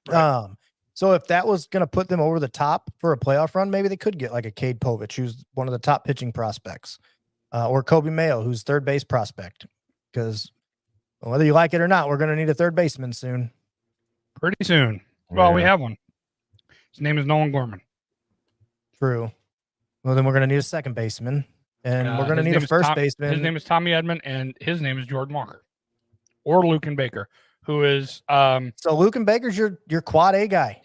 Right. So if that was going to put them over the top for a playoff run, maybe they could get like a Cade Povich, who's one of the top pitching prospects, or Kobe Mayo, who's third base prospect. Because whether you like it or not, we're going to need a third baseman soon. Pretty soon. Well, we have one. His name is Nolan Gorman. True. Well, then we're going to need a second baseman, and we're going to need a first baseman. His name is Tommy Edman, and his name is Jordan Walker, or Lucan Baker, who is. So Lucan Baker's your quad A guy.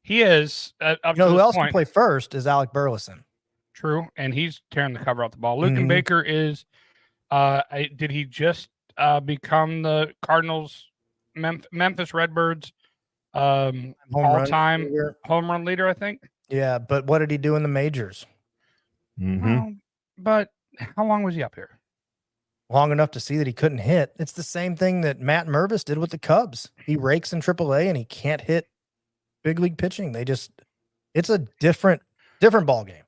He is. Who else can play first is Alec Burleson. True, and he's tearing the cover off the ball. Lucan Baker is. Did he just become the Cardinals, Memphis Redbirds, all-time home run leader? I think. Yeah, but what did he do in the majors? Well, but how long was he up here? Long enough to see that he couldn't hit. It's the same thing that Matt Mervis did with the Cubs. He rakes in AAA and he can't hit big league pitching. It's a different ball game,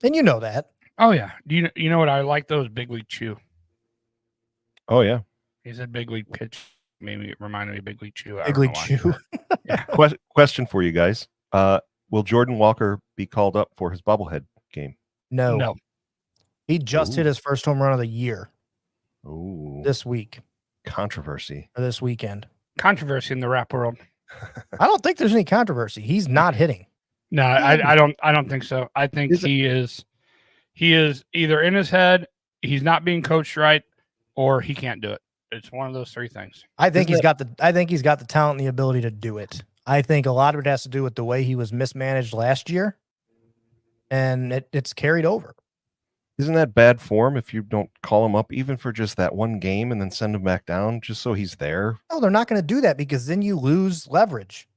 and you know that. Oh yeah, you know what I like those big league chew. Oh yeah, he said big league pitch. Maybe it reminded me of big league chew. Big league chew. Yeah. Question for you guys. Will Jordan Walker be called up for his bobblehead game? No. He just hit his first home run of the year. Ooh. This week. Controversy. Or this weekend. Controversy in the rap world. I don't think there's any controversy. He's not hitting. No, I don't think so. I think he is either in his head, he's not being coached right, or he can't do it. It's one of those three things. I think he's got the talent and the ability to do it. I think a lot of it has to do with the way he was mismanaged last year, and it's carried over. Isn't that bad form if you don't call him up even for just that one game and then send him back down just so he's there? No, they're not going to do that because then you lose leverage.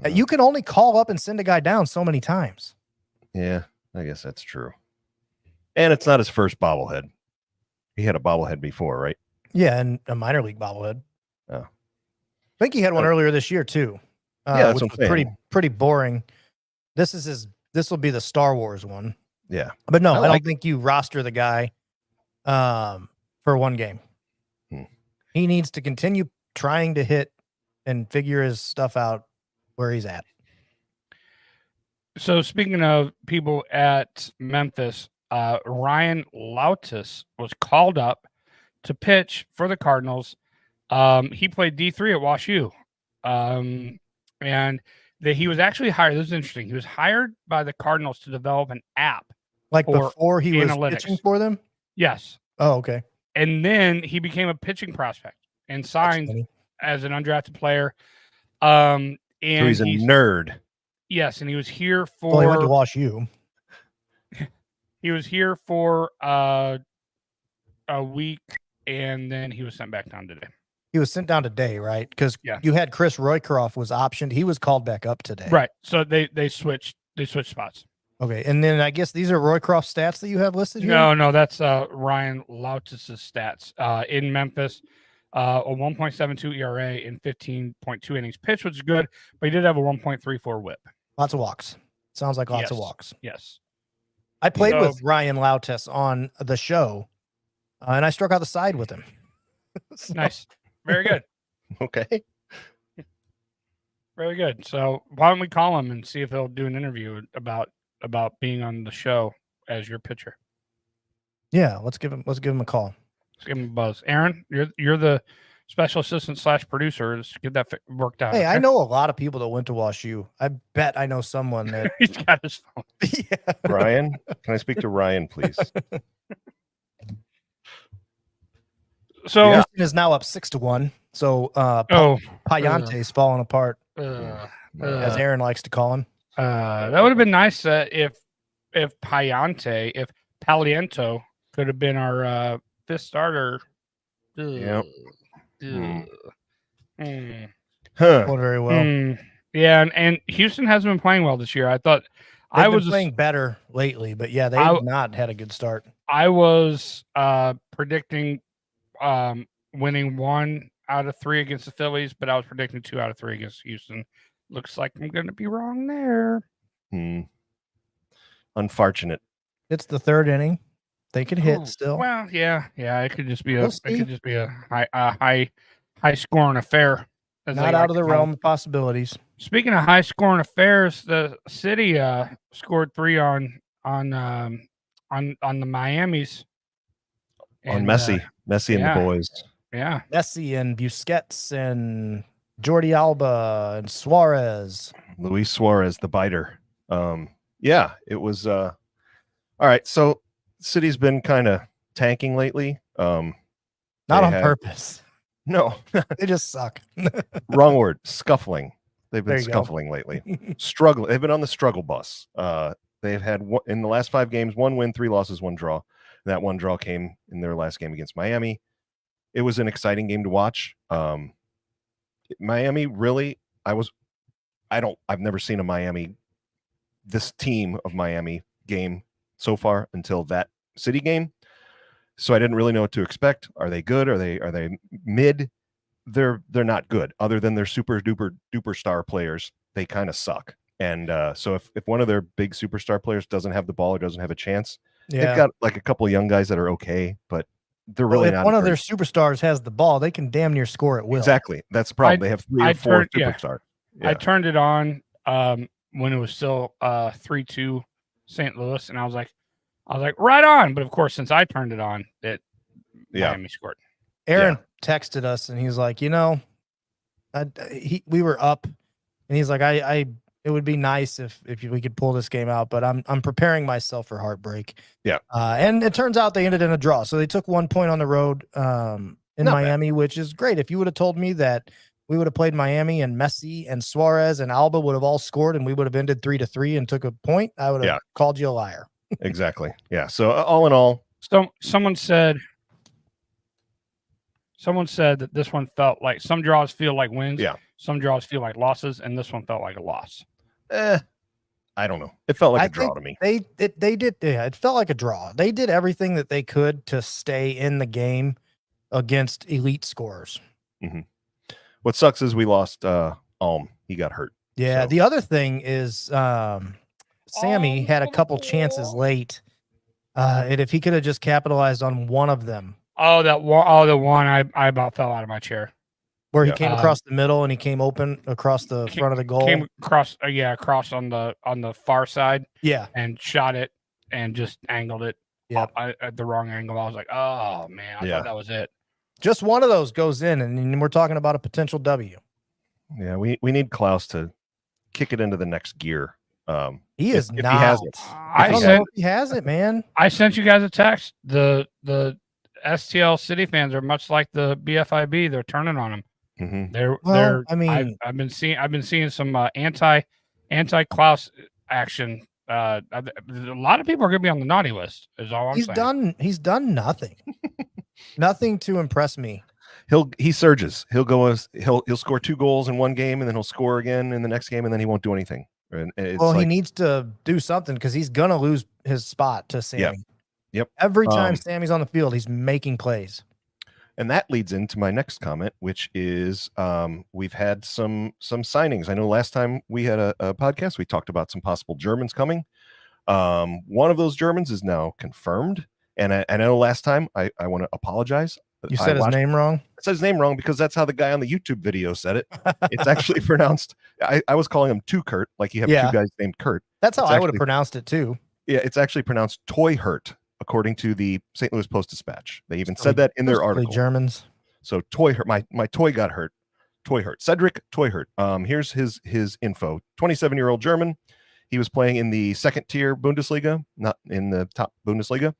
You can only call up and send a guy down so many times. Yeah, I guess that's true. And it's not his first bobblehead. He had a bobblehead before, right? Yeah, and a minor league bobblehead. Oh. I think he had one earlier this year too. Yeah, that's which was pretty boring. This will be the Star Wars one. Yeah, but no, I don't think you roster the guy for one game. He needs to continue trying to hit and figure his stuff out where he's at. So speaking of people at Memphis, Ryan Hiatus was called up to pitch for the Cardinals. He played D3 at WashU. And he was actually hired. This is interesting. He was hired by the Cardinals to develop an app. Like before he was pitching for them? Yes. Oh, okay. And then he became a pitching prospect and signed as an undrafted player. And so he's a nerd. Yes, and he was here for. Well, he went to WashU. He was here for a week, and then he was sent back down today. He was sent down today, right? Because yeah. you had Chris Roycroft was optioned. He was called back up today. Right. So they switched spots. Okay. And then I guess these are Roycroft stats that you have listed here? No, that's Ryan Lautis' stats. In Memphis, a 1.72 ERA in 15.2 innings pitched, which is good, but he did have a 1.34 whip. Lots of walks. Sounds like lots of walks. Yes. I played with Ryan Lautis on the show, and I struck out the side with him. So. Nice. Very good. Okay. Very good. So why don't we call him and see if he'll do an interview about being on the show as your pitcher? Yeah, let's give him a call. Let's give him a buzz. Aaron, you're the special assistant / producer. Let's get that worked out. Hey, okay? I know a lot of people that went to WashU. I bet I know someone that he's got his phone. Yeah. Ryan, can I speak to Ryan, please? So Houston is now up 6-1. So Payante's falling apart, as Aaron likes to call him. That would have been nice if Paliento could have been our fifth starter. Yep. Going very well. Yeah, and Houston hasn't been playing well this year. I thought I was playing better lately, but yeah, they've not had a good start. I was predicting winning 1 out of 3 against the Phillies, but I was predicting 2 out of 3 against Houston. Looks like I'm going to be wrong there. Unfortunate. It's the 3rd inning. They could hit still. Well, yeah. It could just be a high scoring affair. Not out of the realm of possibilities. Speaking of high scoring affairs, the city scored 3 on the Miamis. On Messi and the boys. Yeah. Messi and Busquets and Jordi Alba and Suarez. Luis Suarez, the biter. Yeah, it was all right. So City's been kind of tanking lately. Not on purpose. No. They just suck. Wrong word. Scuffling. They've been scuffling lately. Struggling. They've been on the struggle bus. They've had in the last 5 games, 1 win, 3 losses, 1 draw. That 1 draw came in their last game against Miami. It was an exciting game to watch. Miami really, I've never seen a Miami, this team of Miami game so far until that City game. So I didn't really know what to expect. Are they good? Are they mid? They're not good. Other than their super duper star players, they kind of suck. And so if one of their big superstar players doesn't have the ball or doesn't have a chance, they've got like a couple of young guys that are okay, but they're really not. If one of their superstars has the ball, they can damn near score at will. Exactly. That's the problem. They have 3 or 4 superstars. Yeah. I turned it on when it was still 3-2 St. Louis, and I was like, right on. But of course, since I turned it on, Miami scored. Aaron texted us, and he was like, we were up, and he's like, it would be nice if we could pull this game out, but I'm preparing myself for heartbreak. Yeah. And it turns out they ended in a draw. So they took 1 point on the road in Miami, which is great. If you would have told me that we would have played Miami and Messi and Suarez and Alba would have all scored and we would have ended 3-3 and took a point, I would have called you a liar. Exactly. Yeah. So all in all, someone said that this one felt like some draws feel like wins. Yeah. Some draws feel like losses, and this one felt like a loss. I don't know. It felt like a draw to me. They did. Yeah, it felt like a draw. They did everything that they could to stay in the game against elite scorers. Mm-hmm. What sucks is we lost Alm. He got hurt. Yeah. So. The other thing is Sammy had a couple chances late. And if he could have just capitalized on one of them. The one I about fell out of my chair. Where he came across the middle and he came open across the front of the goal. Came across, across on the far side. Yeah, and shot it and just angled it. Yeah, at the wrong angle. I was like, oh man, I thought that was it. Just one of those goes in, and we're talking about a potential W. Yeah, we need Klaus to kick it into the next gear. He is not. If he has it. I don't know if he has it, man. I sent you guys a text. The STL City fans are much like the BFIB. They're turning on him. Mm-hmm. I mean, I've been seeing some anti Klaus action A lot of people are going to be on the naughty list. Is all I'm saying. He's done nothing. Nothing to impress me. He surges. He'll score 2 goals in one game, and then he'll score again in the next game, and then he won't do anything. And he needs to do something because he's gonna lose his spot to Sammy. Yep. Every time Sammy's on the field, he's making plays. And that leads into my next comment, which is we've had some signings. I know last time we had a podcast, we talked about some possible Germans coming. One of those Germans is now confirmed. And I know last time I want to apologize. You said his name wrong? I said his name wrong because that's how the guy on the YouTube video said it. It's actually pronounced. I was calling him To Kurt, like you have 2 guys named Kurt. That's how I would have pronounced it too. Yeah, it's actually pronounced Toy Hurt, according to the St. Louis Post-Dispatch. They even said that in their article. Germans. So Toy Hurt, my toy got hurt. Toy Hurt. Cedric Toy Hurt. Here's his info. 27-year-old German. He was playing in the second tier Bundesliga, not in the top Bundesliga.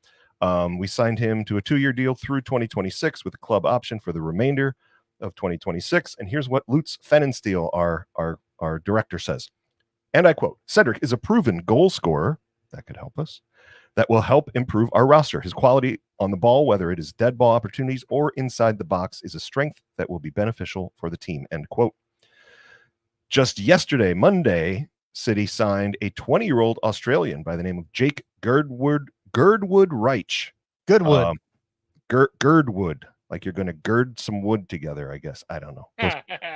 We signed him to a 2-year deal through 2026 with a club option for the remainder of 2026. And here's what Lutz Pfannenstiel, our director, says. And I quote, Cedric is a proven goal scorer. That could help us. That will help improve our roster. His quality on the ball, whether it is dead ball opportunities or inside the box, is a strength that will be beneficial for the team. End quote. Just yesterday, Monday, City signed a 20-year-old Australian by the name of Jake Girdwood Reich. Goodwood. Girdwood. Like you're going to gird some wood together, I guess. I don't know.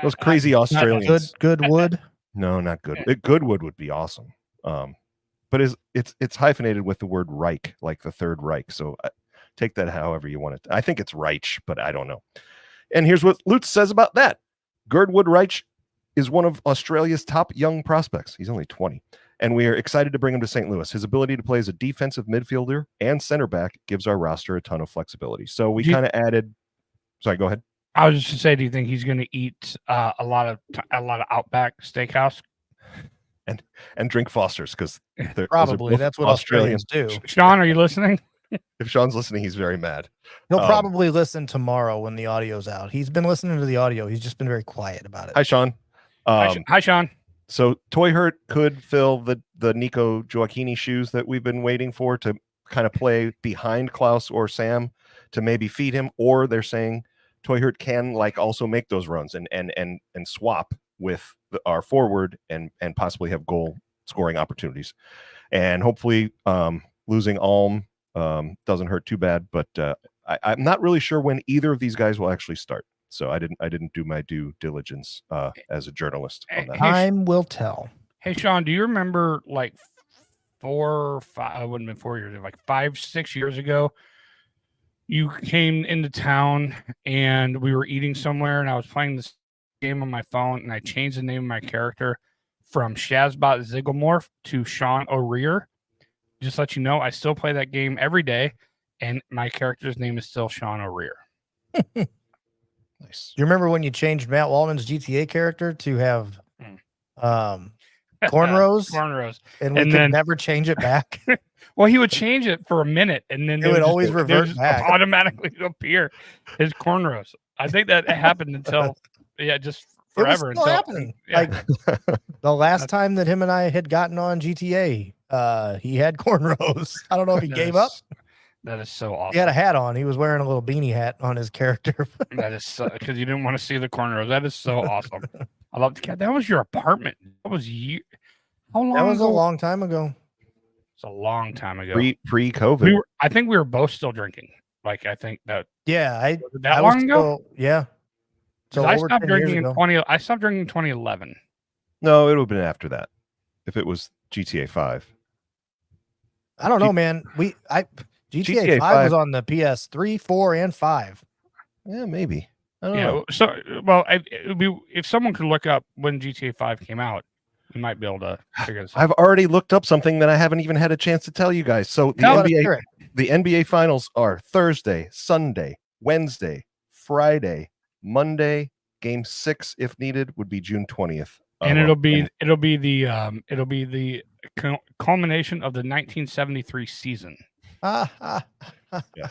Those crazy Australians. Goodwood? No, not good. Goodwood would be awesome. But it's hyphenated with the word Reich, like the Third Reich. So take that however you want it. I think it's Reich, but I don't know. And here's what Lutz says about that. Girdwood Reich is one of Australia's top young prospects. He's only 20. And we are excited to bring him to St. Louis. His ability to play as a defensive midfielder and center back gives our roster a ton of flexibility. So we kind of added. Sorry, go ahead. I was just to say, do you think he's going to eat a lot of Outback Steakhouse and drink Foster's? Because probably that's what Australians do. Sean, are you listening? If Sean's listening, he's very mad. He'll probably listen tomorrow when the audio's out. He's been listening to the audio. He's just been very quiet about it. Hi, Sean. Hi, Sean. So Toy Hurt could fill the Nico Gioacchini shoes that we've been waiting for to kind of play behind Klaus or Sam to maybe feed him, or they're saying Toy Hurt can like also make those runs and swap with our forward and possibly have goal scoring opportunities. And hopefully losing Alm doesn't hurt too bad, but I'm not really sure when either of these guys will actually start. So I didn't do my due diligence as a journalist on that. Time will tell. Hey, Sean, do you remember like 4 or 5? It wouldn't have been 4 years, like 5, 6 years ago. You came into town and we were eating somewhere, and I was playing this game on my phone, and I changed the name of my character from Shazbot Zigglemorph to Sean O'Rear. Just let you know, I still play that game every day, and my character's name is still Sean O'Rear. Nice. Do you remember when you changed Matt Waldman's GTA character to have cornrows? Cornrows. And we could never change it back? Well, he would change it for a minute, and then it would always revert back. Automatically appear his cornrows. I think that happened until, just forever. It was still happening. Yeah. Like the last time that him and I had gotten on GTA, he had cornrows. I don't know if he gave up. That is so awesome. He had a hat on. He was wearing a little beanie hat on his character. That is so, because you didn't want to see the cornrows. That is so awesome. I love the cat. That was your apartment. That was you. How long? That was a long time ago. It's a long time ago. Pre-COVID. I think we were both still drinking. Like I think that. Yeah, that long ago. Yeah. So I stopped drinking in 20. I stopped drinking in 2011. No, it would have been after that. If it was GTA 5. I don't know, man. GTA 5 was on the PS3, 4, and 5. Yeah, maybe. I don't know. So, well, if someone could look up when GTA 5 came out, we might be able to figure this out. I've already looked up something that I haven't even had a chance to tell you guys. So the NBA finals are Thursday, Sunday, Wednesday, Friday, Monday. Game 6, if needed, would be June 20th. And it'll be the culmination of the 1973 season. Because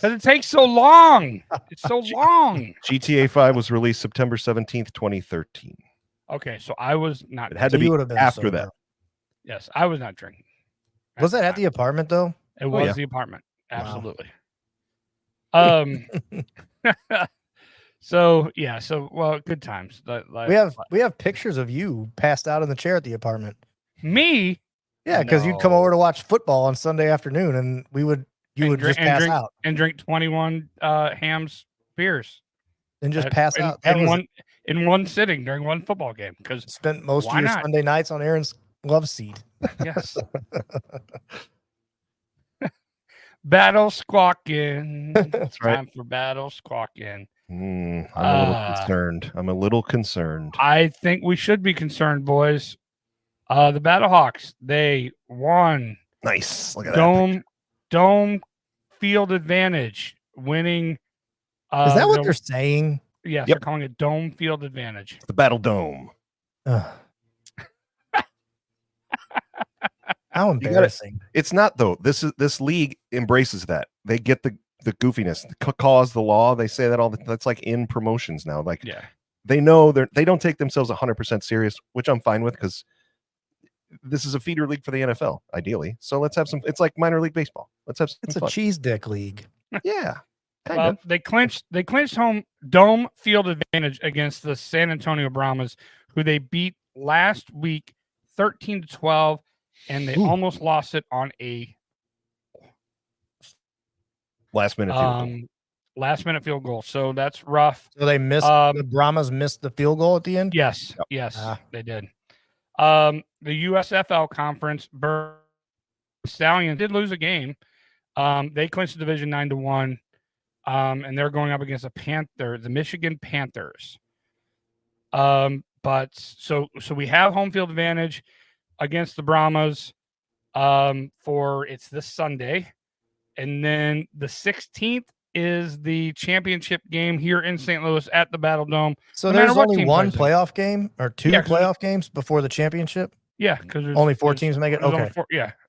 it takes so long. It's so long. GTA 5 was released September 17th, 2013. Okay, so I was not. It had to be after that. Yes, I was not drinking. Was that at the apartment though? It was the apartment. Absolutely. Wow. So good times. We have pictures of you passed out in the chair at the apartment. Me? Yeah, because you'd come over to watch football on Sunday afternoon, and you would just pass out and drink 21 Hams beers and just pass out in one sitting during one football game. Because spent most of your Sunday nights on Aaron's love seat. Yes. Battle squawking. That's right. Time for battle squawking. I'm a little concerned. I'm a little concerned. I think we should be concerned, boys. The Battlehawks, they won. Nice. Look at that. Dome field advantage, winning. Is that what they're saying? Yes, they're calling it dome field advantage. The Battle Dome. How embarrassing. It's not though. This league embraces that. They get the goofiness, cause the law. They say that that's like in promotions now. Like they know they don't take themselves 100% serious, which I'm fine with because this is a feeder league for the NFL, ideally. So let's have some. It's like minor league baseball. Let's have some It's fun. a cheese dick league. Yeah. Kind of. They clinched home dome field advantage against the San Antonio Brahmas, who they beat last week 13-12, and they almost lost it on a last minute field goal. So that's rough. So they missed the Brahmas missed the field goal at the end? Yes. They did. The USFL conference, Stallions did lose a game. They clinched the division 9-1. And they're going up against the Michigan Panthers. But so we have home field advantage against the Brahmas it's this Sunday. And then the 16th is the championship game here in St. Louis at the Battle Dome. So there's only one playoff game or two playoff games before the championship? Yeah, because only 4 teams make it? Okay.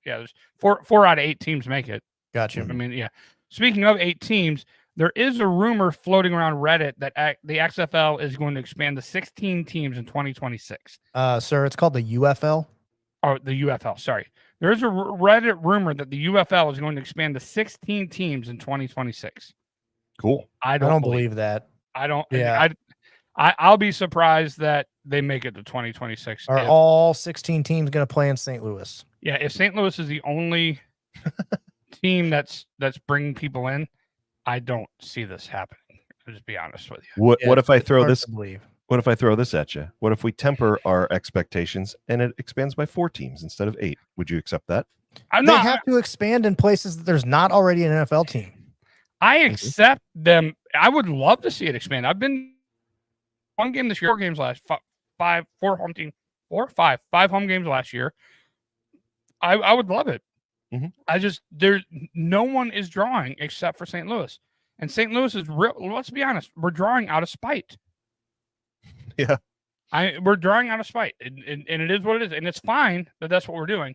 There's four out of 8 teams make it. Gotcha. I mean, yeah. Speaking of 8 teams, there is a rumor floating around Reddit that the XFL is going to expand to 16 teams in 2026. Sir, it's called the UFL. Oh, the UFL. Sorry. There is a Reddit rumor that the UFL is going to expand to 16 teams in 2026. Cool. I don't believe that. I don't. Yeah. I'll be surprised that they make it to 2026. Are all 16 teams going to play in St. Louis? Yeah. If St. Louis is the only team that's bringing people in, I don't see this happening. I'll just be honest with you. What if I throw this? What if I throw this at you? What if we temper our expectations and it expands by 4 teams instead of 8? Would you accept that? They have to expand in places that there's not already an NFL team. I accept them. I would love to see it expand. I've been one game this year, 4 games last 5 home games last year. I would love it. Mm-hmm. No one is drawing except for St. Louis, and St. Louis is real. Let's be honest, we're drawing out of spite. Yeah, we're drawing out of spite, and it is what it is, and it's fine that that's what we're doing,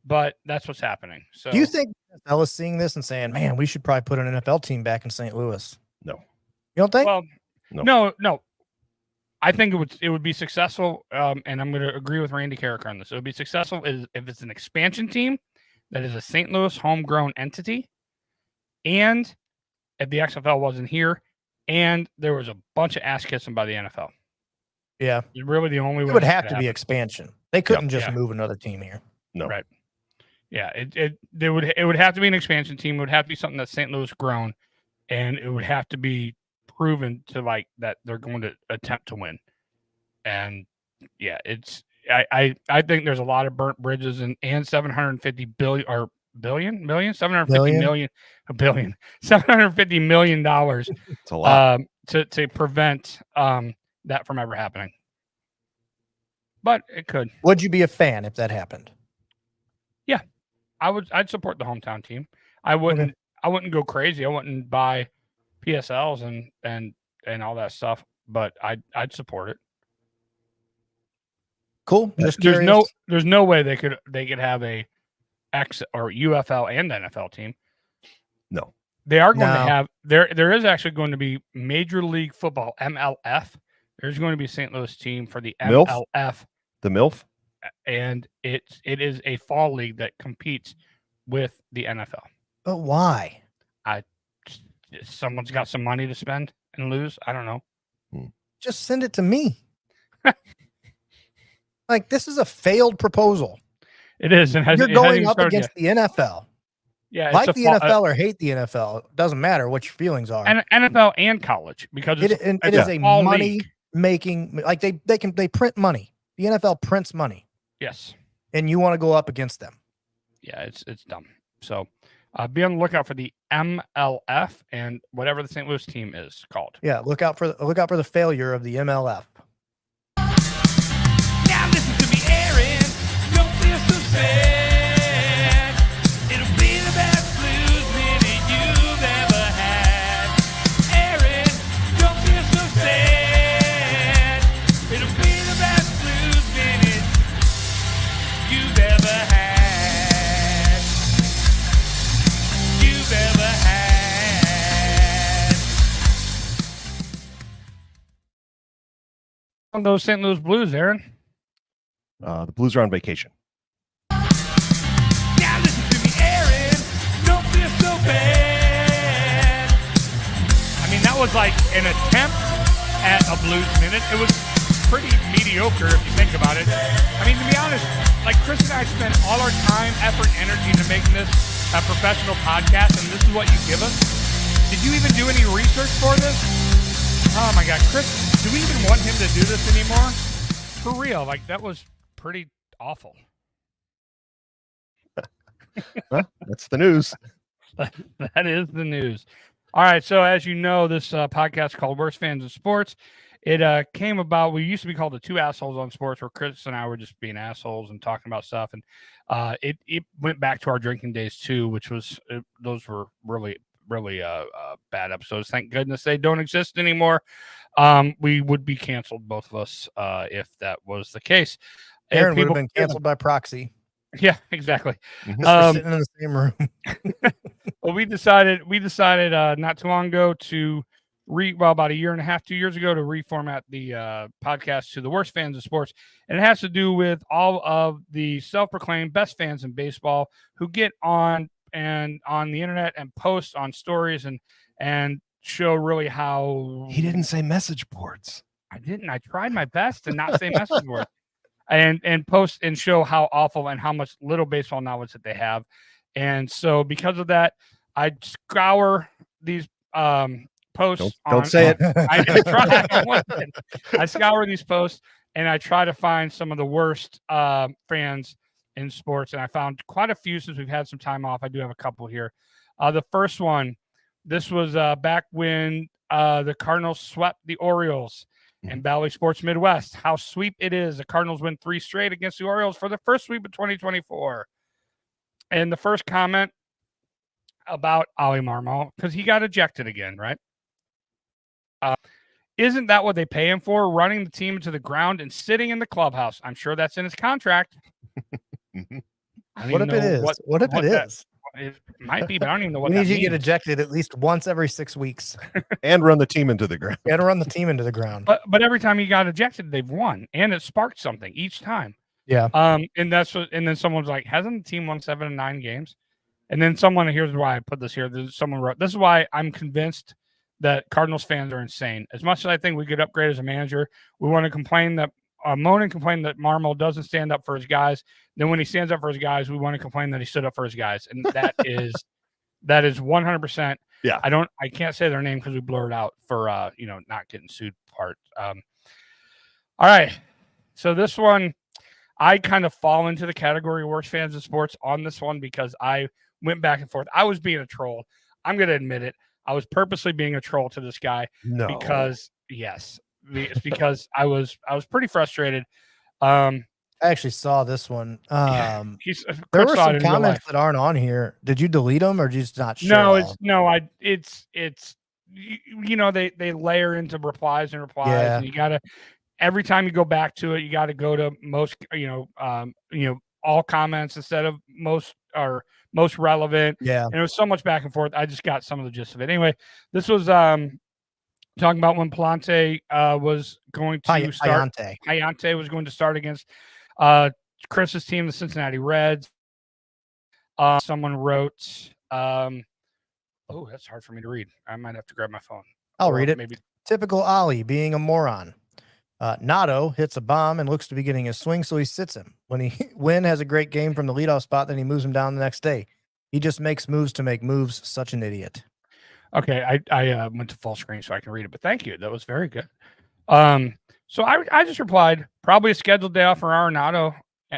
but that's what's happening. So, do you think the NFL is seeing this and saying, "Man, we should probably put an NFL team back in St. Louis"? No, you don't think? Well, no. I think it would be successful, and I'm going to agree with Randy Carricker on this. It would be successful if it's an expansion team that is a St. Louis homegrown entity, and if the XFL wasn't here, and there was a bunch of ass kissing by the NFL. Yeah, it's really the only way. It would have to be expansion. They couldn't just move another team here. No, right? Yeah, it would have to be an expansion team. It would have to be something that's St. Louis grown, and it would have to be proven to like that they're going to attempt to win. And yeah, I think there's a lot of burnt bridges and $750 million dollars. It's a lot. To prevent that from ever happening. But it could. Would you be a fan if that happened? Yeah. I'd support the hometown team. I wouldn't go crazy. I wouldn't buy PSLs and all that stuff, but I'd support it. Cool. There's no way they could have a X or UFL and NFL team. No. They are going to have there is actually going to be Major League Football MLF. There's going to be a St. Louis team for the MLF. The MILF? And it is a fall league that competes with the NFL. But why? Someone's got some money to spend and lose. I don't know. Just send it to me. Like, this is a failed proposal. It is. And you're going up against the NFL. Yeah, like the NFL or hate the NFL. It doesn't matter what your feelings are. And NFL and college, because it is a money making, like they print money. The NFL prints money. Yes. And you want to go up against them. Yeah, it's dumb. So be on the lookout for the MLF and whatever the St. Louis team is called. Yeah, look out for the failure of the MLF. Now listen to me, Aaron. Don't feel so sad. It'll be the best blues minute you've ever had. Aaron, don't feel so sad. It'll be the best blues minute you've ever had. You've ever had. On those St. Louis Blues, Aaron. The Blues are on vacation. Now listen to me, Aaron. Don't feel so bad. I mean, that was like an attempt at a Blues minute. It was pretty mediocre if you think about it. I mean, to be honest, like Chris and I spent all our time, effort, energy to make this a professional podcast, and this is what you give us. Did you even do any research for this? Oh my God, Chris, do we even want him to do this anymore? For real, like that was pretty awful. Well, that's the news. That is the news. All right, so as you know, this podcast called Worst Fans of Sports. It came about. We used to be called the Two Assholes on Sports, where Chris and I were just being assholes and talking about stuff, and it went back to our drinking days too, which was those were really bad episodes. Thank goodness they don't exist anymore. We would be canceled, both of us, if that was the case. Aaron would have been canceled by proxy. Yeah, exactly. Sitting in the same room. Well, we decided not too long ago to about a year and a half, 2 years ago, to reformat the podcast to the Worst Fans of Sports. And it has to do with all of the self-proclaimed best fans in baseball who get on the internet and post on stories and show really how he didn't say message boards. I didn't. I tried my best to not say message boards and post and show how awful and how much little baseball knowledge that they have. And so because of that, I scour these posts. Don't say it. I scour these posts and I try to find some of the worst fans in sports, and I found quite a few since we've had some time off. I do have a couple here. The first one, this was back when the Cardinals swept the Orioles in Bally Sports Midwest. How sweep it is. The Cardinals win 3 straight against the Orioles for the first sweep of 2024. And the first comment about Oli Marmol, because he got ejected again, right? Isn't that what they pay him for? Running the team to the ground and sitting in the clubhouse. I'm sure that's in his contract. What if it is? What if it is? It might be, but I don't even know what we that need means. you to get ejected at least once every 6 weeks. And run the team into the ground. And run the team into the ground. But every time he got ejected, they've won. And it sparked something each time. Yeah. And then someone's like, hasn't the team won 7 of 9 games? And then here's why I put this here. Someone wrote, this is why I'm convinced that Cardinals fans are insane. As much as I think we could upgrade as a manager, we want to complain that moan and complain that Marmol doesn't stand up for his guys. Then when he stands up for his guys, we want to complain that he stood up for his guys. And that is 100%. Yeah. I can't say their name because we blurred out for not getting sued part. All right. So this one, I kind of fall into the category of worst fans of sports on this one because I went back and forth. I was being a troll. I'm going to admit it. I was purposely being a troll to this guy. No. Because it's because I was pretty frustrated. I actually saw this one. There were some comments that aren't on here. Did you delete them or just not share? They layer into replies and and you gotta, every time you go back to it, you got to go to most all comments instead of most relevant. Yeah. And it was so much back and forth. I just got some of the gist of it. Anyway, this was talking about when Palante was going to start. Hyante was going to start against Chris's team, the Cincinnati Reds. Someone wrote, oh, that's hard for me to read. I might have to grab my phone. I'll read it. Maybe. Typical Ollie being a moron. Nato hits a bomb and looks to be getting his swing, so he sits him. When Wynn has a great game from the leadoff spot, then he moves him down the next day. He just makes moves to make moves. Such an idiot. Okay, I went to full screen so I can read it, but thank you. That was very good. So I just replied, probably a scheduled day off for Arenado,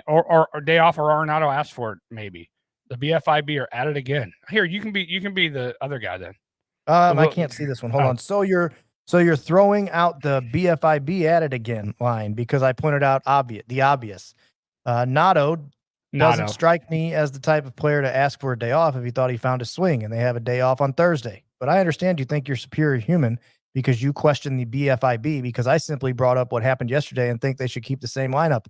or day off or Arenado asked for it, maybe. The BFIB are at it again. Here, you can be the other guy then. I can't see this one. Hold on. So you're throwing out the BFIB at it again line because I pointed out the obvious. Nato doesn't strike me as the type of player to ask for a day off if he thought he found a swing and they have a day off on Thursday. But I understand you think you're superior human because you question the BFIB because I simply brought up what happened yesterday and think they should keep the same lineup.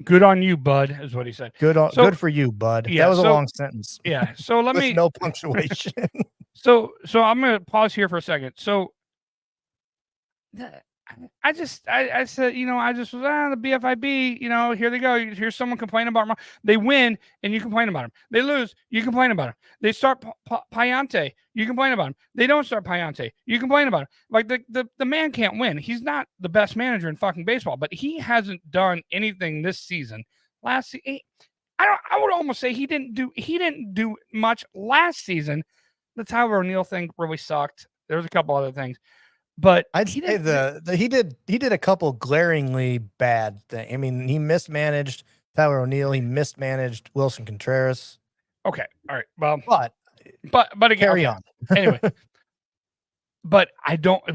Good on you, bud, is what he said. Good for you, bud. Yeah, that was a long sentence. Yeah. So let me no punctuation. So I'm gonna pause here for a second. So I said, I just was the BFIB, here they go. Here's someone complaining about them. They win and you complain about them. They lose, you complain about them. They start Payante, you complain about them. They don't start Payante, you complain about him. Like the man can't win. He's not the best manager in fucking baseball, but he hasn't done anything this season. I would almost say he didn't do much last season. The Tyler O'Neill thing really sucked. There was a couple other things. But I'd say he did a couple glaringly bad things. I mean, he mismanaged Tyler O'Neill. He mismanaged Wilson Contreras. Okay, all right. Well, but again, carry on. Anyway, but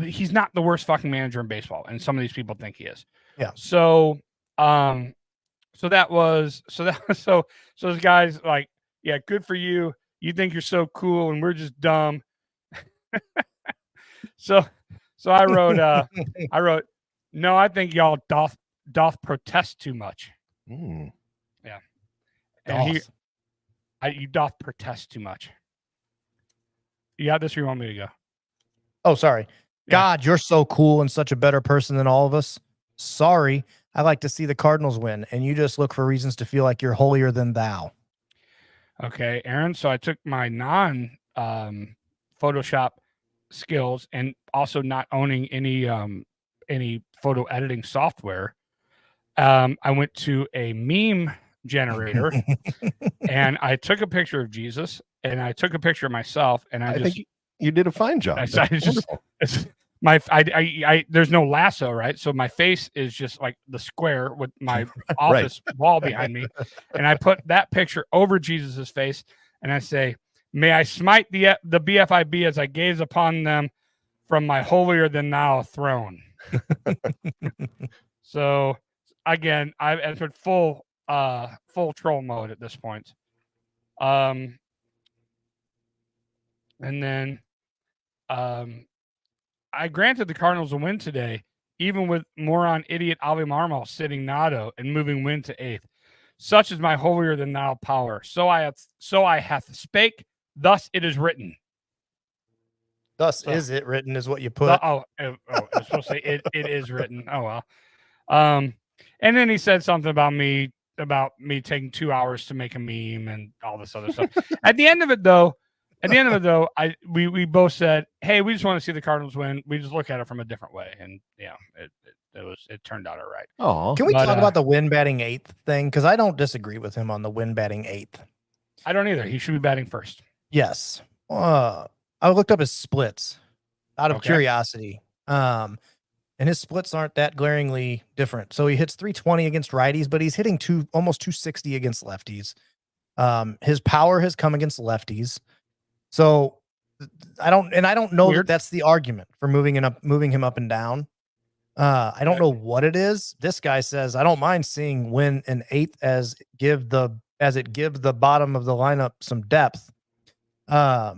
he's not the worst fucking manager in baseball, and some of these people think he is. Yeah. So those guys like, yeah, good for you. You think you're so cool, and we're just dumb. So I wrote, no, I think y'all doth protest too much. Mm. Yeah. And you doth protest too much. You got this or you want me to go? Oh, sorry. Yeah. God, you're so cool and such a better person than all of us. Sorry. I like to see the Cardinals win, and you just look for reasons to feel like you're holier than thou. Okay, Aaron. So I took my Photoshop skills and also not owning any photo editing software. I went to a meme generator and I took a picture of Jesus and I took a picture of myself and I think you did a fine job. There's no lasso, right? So my face is just like the square with my office wall behind me. And I put that picture over Jesus's face and I say, may I smite the BFIB as I gaze upon them from my holier than thou throne. So again, I've entered full troll mode at this point. And then I granted the Cardinals a win today, even with moron idiot Avi Marmol sitting Nato and moving Wynn to 8th. Such is my holier than thou power. So I hath spake. Thus it is written. Thus is it written is what you put. I was supposed to say it is written. Oh well. And then he said something about me taking 2 hours to make a meme and all this other stuff. At the end of it though, we both said, hey, we just want to see the Cardinals win. We just look at it from a different way, and yeah, it turned out all right. Oh, can we talk about the Wynn batting 8th thing? Because I don't disagree with him on the Wynn batting 8th. I don't either. He should be batting first. Yes. I looked up his splits out of curiosity. And his splits aren't that glaringly different. So he hits 320 against righties, but he's hitting almost 260 against lefties. His power has come against lefties. So I don't know that that's the argument for moving him up and down. I don't know what it is. This guy says, I don't mind seeing Wynn an 8th as it gives the bottom of the lineup some depth. I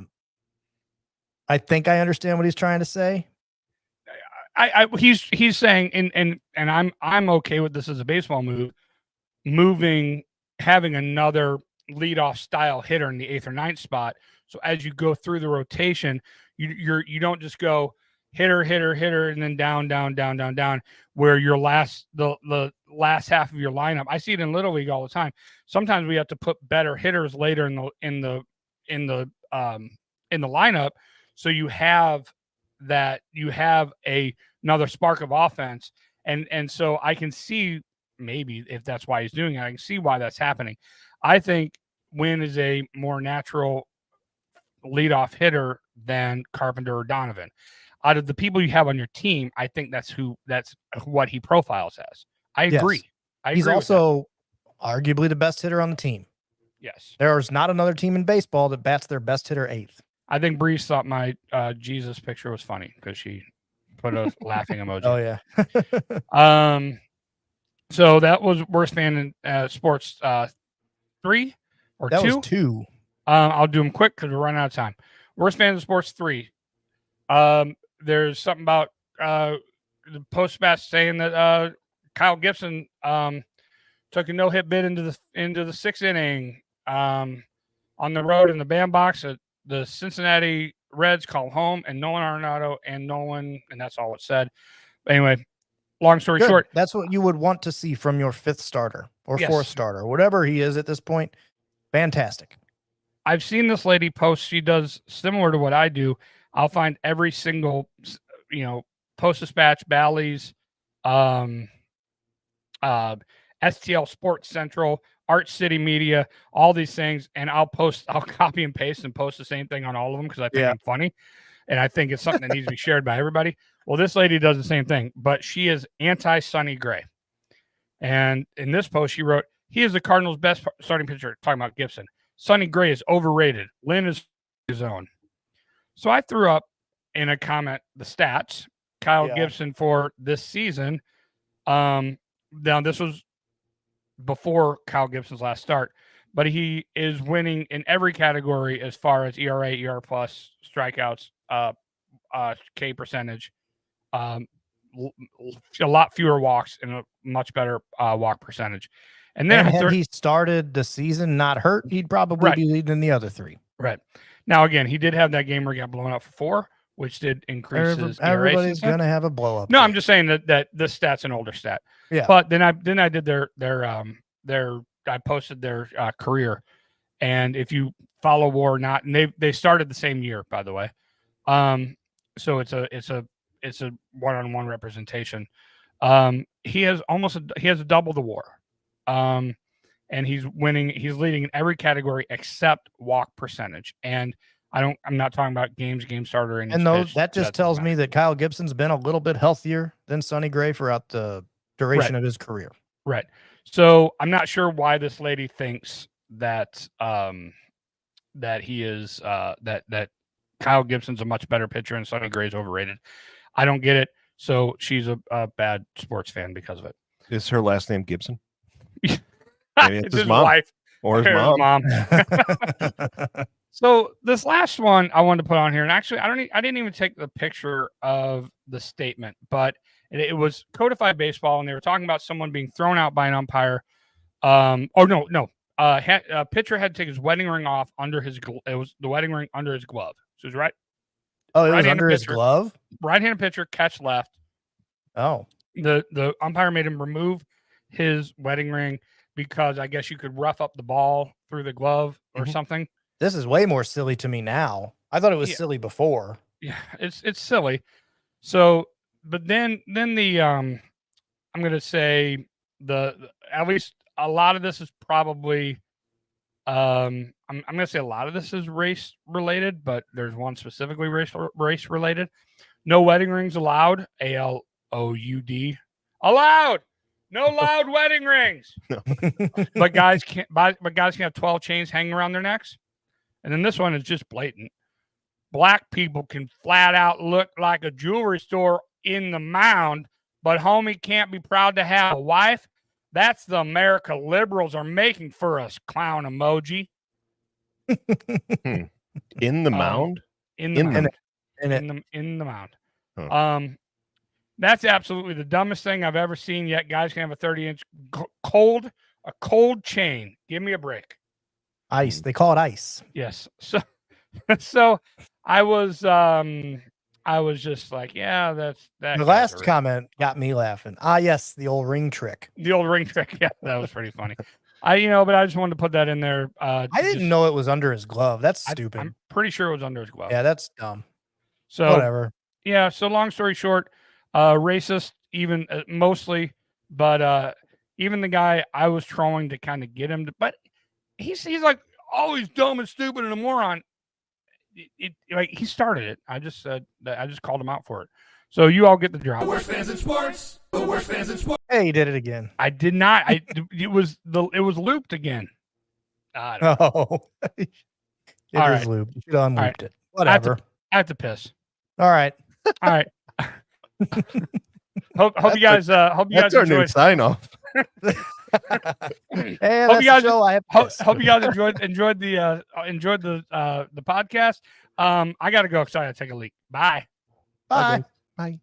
think I understand what he's trying to say. He's saying, and I'm okay with this as a baseball move, having another leadoff style hitter in the 8th or 9th spot. So as you go through the rotation, you don't just go hitter, and then down, where the last half of your lineup. I see it in Little League all the time. Sometimes we have to put better hitters later in the lineup, so you have another spark of offense, and so I can see maybe if that's why he's doing it. I can see why that's happening. I think Wynn is a more natural leadoff hitter than Carpenter or Donovan. Out of the people you have on your team, I think that's what he profiles as. I agree. Yes. He's also arguably the best hitter on the team. Yes. There's not another team in baseball that bats their best hitter 8th. I think Breeze thought my Jesus picture was funny because she put a laughing emoji. Oh yeah. So that was Worst Fan in Sports 3 or that 2? Was 2. I'll do them quick because we're running out of time. Worst Fan in Sports 3. There's something about the post-match saying that Kyle Gibson took a no-hit bid into the 6th inning on the road in the bandbox. The Cincinnati Reds call home, and Nolan Arenado and that's all it said. But anyway, long story short, that's what you would want to see from your 5th starter or 4th starter, whatever he is at this point. Fantastic. I've seen this lady post. She does similar to what I do. I'll find every single, Post-Dispatch, Bally's, STL Sports Central, Art City Media, all these things, and I'll copy and paste and post the same thing on all of them because I think I'm funny, and I think it's something that needs to be shared by everybody. Well, this lady does the same thing, but she is anti-Sonny Gray. And in this post, she wrote, "He is the Cardinals' best starting pitcher," talking about Gibson. "Sonny Gray is overrated. Lynn is his own." So I threw up in a comment the stats. Kyle Gibson for this season. Now this was before Kyle Gibson's last start, but he is winning in every category as far as ERA, ER plus, strikeouts, K percentage, a lot fewer walks and a much better walk percentage. And then had he started the season not hurt, he'd probably be leading the other 3. Right. Now, again, he did have that game where he got blown out for 4, which did increase his ERA. Everybody's going to have a blow up. No, I'm just saying that the stat's an older stat. Yeah. But then I did I posted their career, and if you follow WAR or not, and they started the same year, by the way. So it's a one-on-one representation. He has double the WAR. And he's leading in every category except walk percentage. And I'm not talking about game starter. And that just tells me that Kyle Gibson's been a little bit healthier than Sonny Gray throughout the duration of his career. Right. So I'm not sure why this lady thinks that he is that Kyle Gibson's a much better pitcher and Sonny Gray's overrated. I don't get it. So she's a bad sports fan because of it. Is her last name Gibson? Maybe it's his mom. Wife or his mom. So this last one I wanted to put on here, and actually I didn't even take the picture of the statement, but it was Codified Baseball, and they were talking about someone being thrown out by an umpire. A pitcher had to take his wedding ring off under his. It was the wedding ring under his glove. So it was right. Oh, it was under his glove. Right-handed pitcher, catch left. Oh, the umpire made him remove his wedding ring because I guess you could rough up the ball through the glove or something. This is way more silly to me now. I thought it was silly before. Yeah, it's silly. So, but then the I'm gonna say at least a lot of this is probably I'm gonna say a lot of this is race related, but there's one specifically race related. No wedding rings allowed. ALOUD allowed. No loud wedding rings. No. But guys can have 12 chains hanging around their necks. And then this one is just blatant. Black people can flat out look like a jewelry store in the mound, but homie can't be proud to have a wife. That's the America liberals are making for us, clown emoji. In the mound? In the mound. Huh. That's absolutely the dumbest thing I've ever seen. Yet guys can have a 30-inch cold chain. Give me a break. Ice. They call it ice. Yes. So I was I was just like, yeah, that's that. The last comment got me laughing. Ah, yes, the old ring trick. The old ring trick. Yeah, that was pretty funny. But I just wanted to put that in there. I didn't know it was under his glove. That's stupid. I'm pretty sure it was under his glove. Yeah, that's dumb. So whatever. Yeah. So long story short, racist, even mostly, but even the guy I was trolling to kind of get him to, but he's like, oh, he's dumb and stupid and a moron. Like he started it. I just said that. I just called him out for it. So you all get the job. The worst fans in sports. The worst fans in sports. Hey, he did it again. I did not. It was looped again. Oh, it is looped. You should have unlooped it. Whatever. I have to piss. All right. All right. hope you guys. Hope you guys enjoyed. New sign off. Hey, hope you guys enjoyed the podcast. I gotta go. Sorry, I take a leak. Bye. Bye. Bye.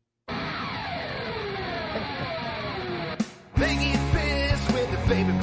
They get pissed with the favorite